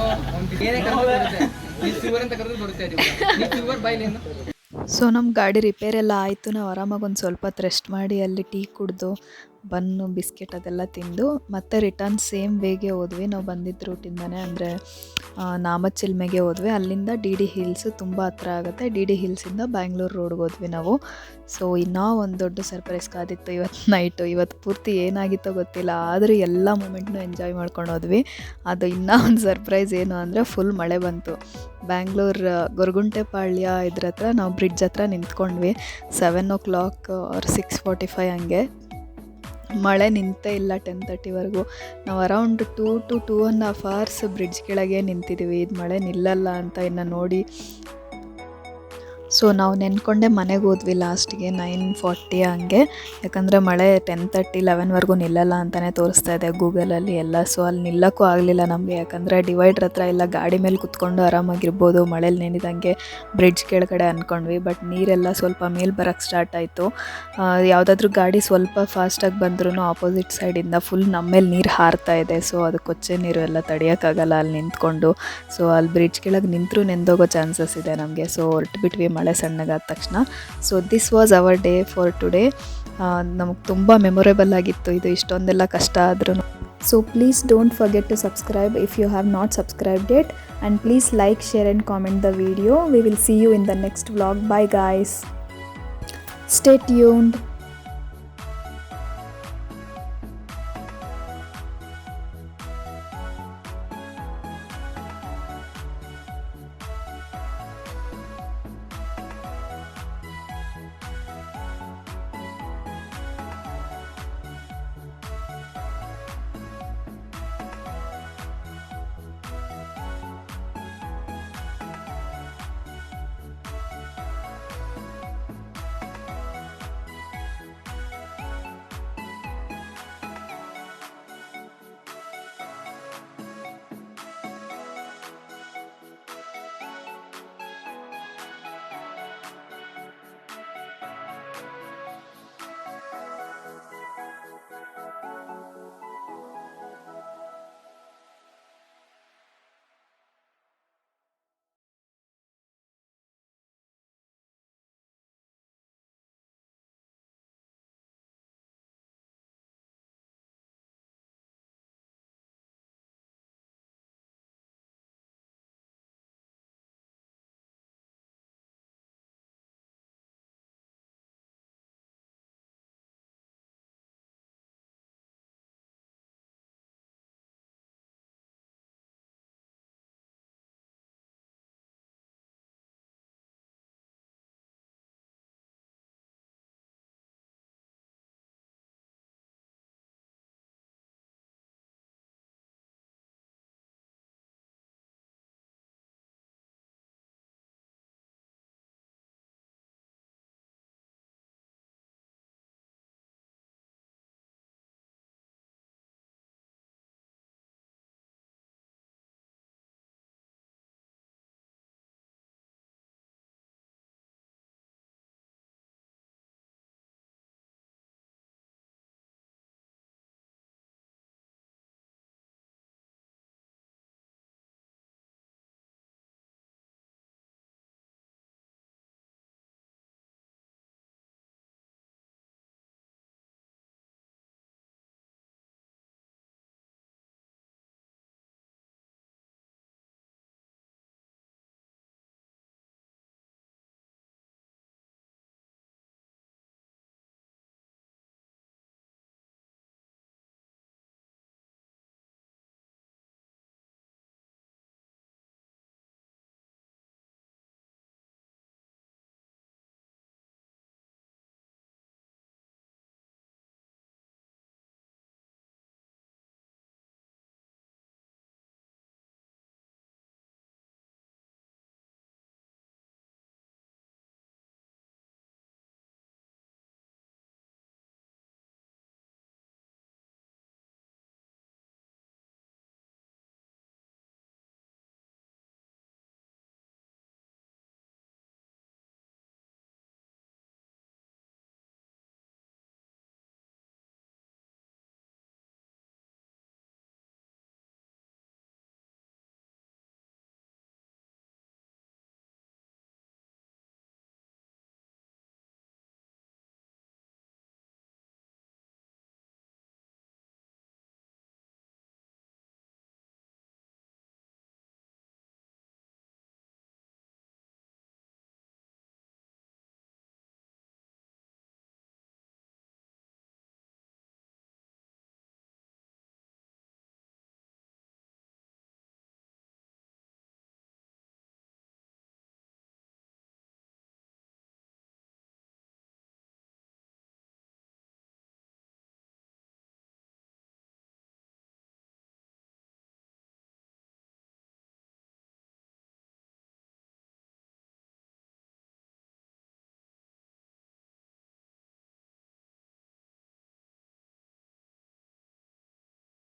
ಏನೇ ಸೊ ನಮ್ಮ ಗಾಡಿ ರಿಪೇರ್ ಎಲ್ಲ ಆಯಿತು. ನಾವು ಆರಾಮಾಗಿ ಒಂದು ಸ್ವಲ್ಪ ಹೊತ್ತು ರೆಸ್ಟ್ ಮಾಡಿ ಅಲ್ಲಿ ಟೀ ಕುಡಿದು ಬನ್ನು ಬಿಸ್ಕೆಟ್ ಅದೆಲ್ಲ ತಿಂದು ಮತ್ತೆ ರಿಟರ್ನ್ ಸೇಮ್ ವೇಗೆ ಹೋದ್ವಿ. ನಾವು ಬಂದಿದ್ದ ರೂಟಿಂದನೇ ಅಂದರೆ ನಾಮಚಿಲ್ಮೆಗೆ ಹೋದ್ವಿ. ಅಲ್ಲಿಂದ ಡಿ ಡಿ ಹಿಲ್ಸ್ ತುಂಬ ಹತ್ರ ಆಗುತ್ತೆ. ಡಿ ಡಿ ಹಿಲ್ಸಿಂದ ಬ್ಯಾಂಗ್ಳೂರು ರೋಡ್ಗೆ ಹೋದ್ವಿ ನಾವು. ಸೊ ಇನ್ನೂ ಒಂದು ದೊಡ್ಡ ಸರ್ಪ್ರೈಸ್ ಕಾದಿತ್ತು ಇವತ್ತು ನೈಟು. ಇವತ್ತು ಪೂರ್ತಿ ಏನಾಗಿತ್ತೋ ಗೊತ್ತಿಲ್ಲ, ಆದರೂ ಎಲ್ಲ ಮೂಮೆಂಟ್ನೂ ಎಂಜಾಯ್ ಮಾಡ್ಕೊಂಡು ಹೋದ್ವಿ. ಅದು ಇನ್ನೂ ಒಂದು ಸರ್ಪ್ರೈಸ್ ಏನು ಅಂದರೆ ಫುಲ್ ಮಳೆ ಬಂತು. ಬ್ಯಾಂಗ್ಳೂರು ಗೊರಗುಂಟೆಪಾಳ್ಯ ಇದ್ರ ಹತ್ರ ನಾವು ಬ್ರಿಡ್ಜ್ ಹತ್ರ ನಿಂತ್ಕೊಂಡ್ವಿ. 7 o'clock or 6:45 ಹಂಗೆ. ಮಳೆ ನಿಂತೇ ಇಲ್ಲ 10:30ವರೆಗೂ. ನಾವು ಅರೌಂಡ್ 2 to 2.5 hours ಬ್ರಿಡ್ಜ್ ಕೆಳಗೆ ನಿಂತಿದ್ದೀವಿ. ಇದು ಮಳೆ ನಿಲ್ಲಲ್ಲ ಅಂತ ಇನ್ನು ನೋಡಿ. ಸೊ ನಾವು ನೆನ್ಕೊಂಡೆ ಮನೆಗೆ ಹೋದ್ವಿ ಲಾಸ್ಟಿಗೆ 9:40 ಹಂಗೆ. ಯಾಕಂದರೆ ಮಳೆ 10:30, 11ವರೆಗೂ ನಿಲ್ಲಲ್ಲ ಅಂತಲೇ ತೋರಿಸ್ತಾ ಇದೆ ಗೂಗಲಲ್ಲಿ ಎಲ್ಲ. ಸೊ ಅಲ್ಲಿ ನಿಲ್ಲಕ್ಕೂ ಆಗಲಿಲ್ಲ ನಮಗೆ, ಯಾಕಂದರೆ ಡಿವೈಡ್ರ್ ಹತ್ರ ಎಲ್ಲ ಗಾಡಿ ಮೇಲೆ ಕುತ್ಕೊಂಡು ಆರಾಮಾಗಿರ್ಬೋದು ಮಳೇಲಿ ನೆನೆದಂಗೆ ಬ್ರಿಡ್ಜ್ ಕೆಳಗಡೆ ಅಂದ್ಕೊಂಡ್ವಿ. ಬಟ್ ನೀರೆಲ್ಲ ಸ್ವಲ್ಪ ಮೇಲೆ ಬರೋಕ್ಕೆ ಸ್ಟಾರ್ಟ್ ಆಯಿತು. ಯಾವುದಾದ್ರೂ ಗಾಡಿ ಸ್ವಲ್ಪ ಫಾಸ್ಟಾಗಿ ಬಂದ್ರೂ ಆಪೋಸಿಟ್ ಸೈಡಿಂದ ಫುಲ್ ನಮ್ಮ ಮೇಲೆ ನೀರು ಹಾರ್ತಾ ಇದೆ. ಸೊ ಅದು ಕೊಚ್ಚೆ ನೀರು ಎಲ್ಲ ತಡೆಯೋಕ್ಕಾಗಲ್ಲ ಅಲ್ಲಿ ನಿಂತ್ಕೊಂಡು. ಸೊ ಅಲ್ಲಿ ಬ್ರಿಡ್ಜ್ ಕೆಳಗೆ ನಿಂತರೂ ನೆಂದೋಗೋ ಚಾನ್ಸಸ್ ಇದೆ ನಮಗೆ. ಸೊ ಹೊರಟುಬಿಟ್ವಿ ಮಳೆ ಸಣ್ಣಗಾದ ತಕ್ಷಣ. So this was our day for today. ನಮಗೆ ತುಂಬ ಮೆಮೊರೇಬಲ್ ಆಗಿತ್ತು ಇದು, ಇಷ್ಟೊಂದೆಲ್ಲ ಕಷ್ಟ ಆದ್ರೂ. So please don't forget to subscribe if you have not subscribed it, and please like, share and comment the video. We will see you in the next vlog. Bye guys, stay tuned.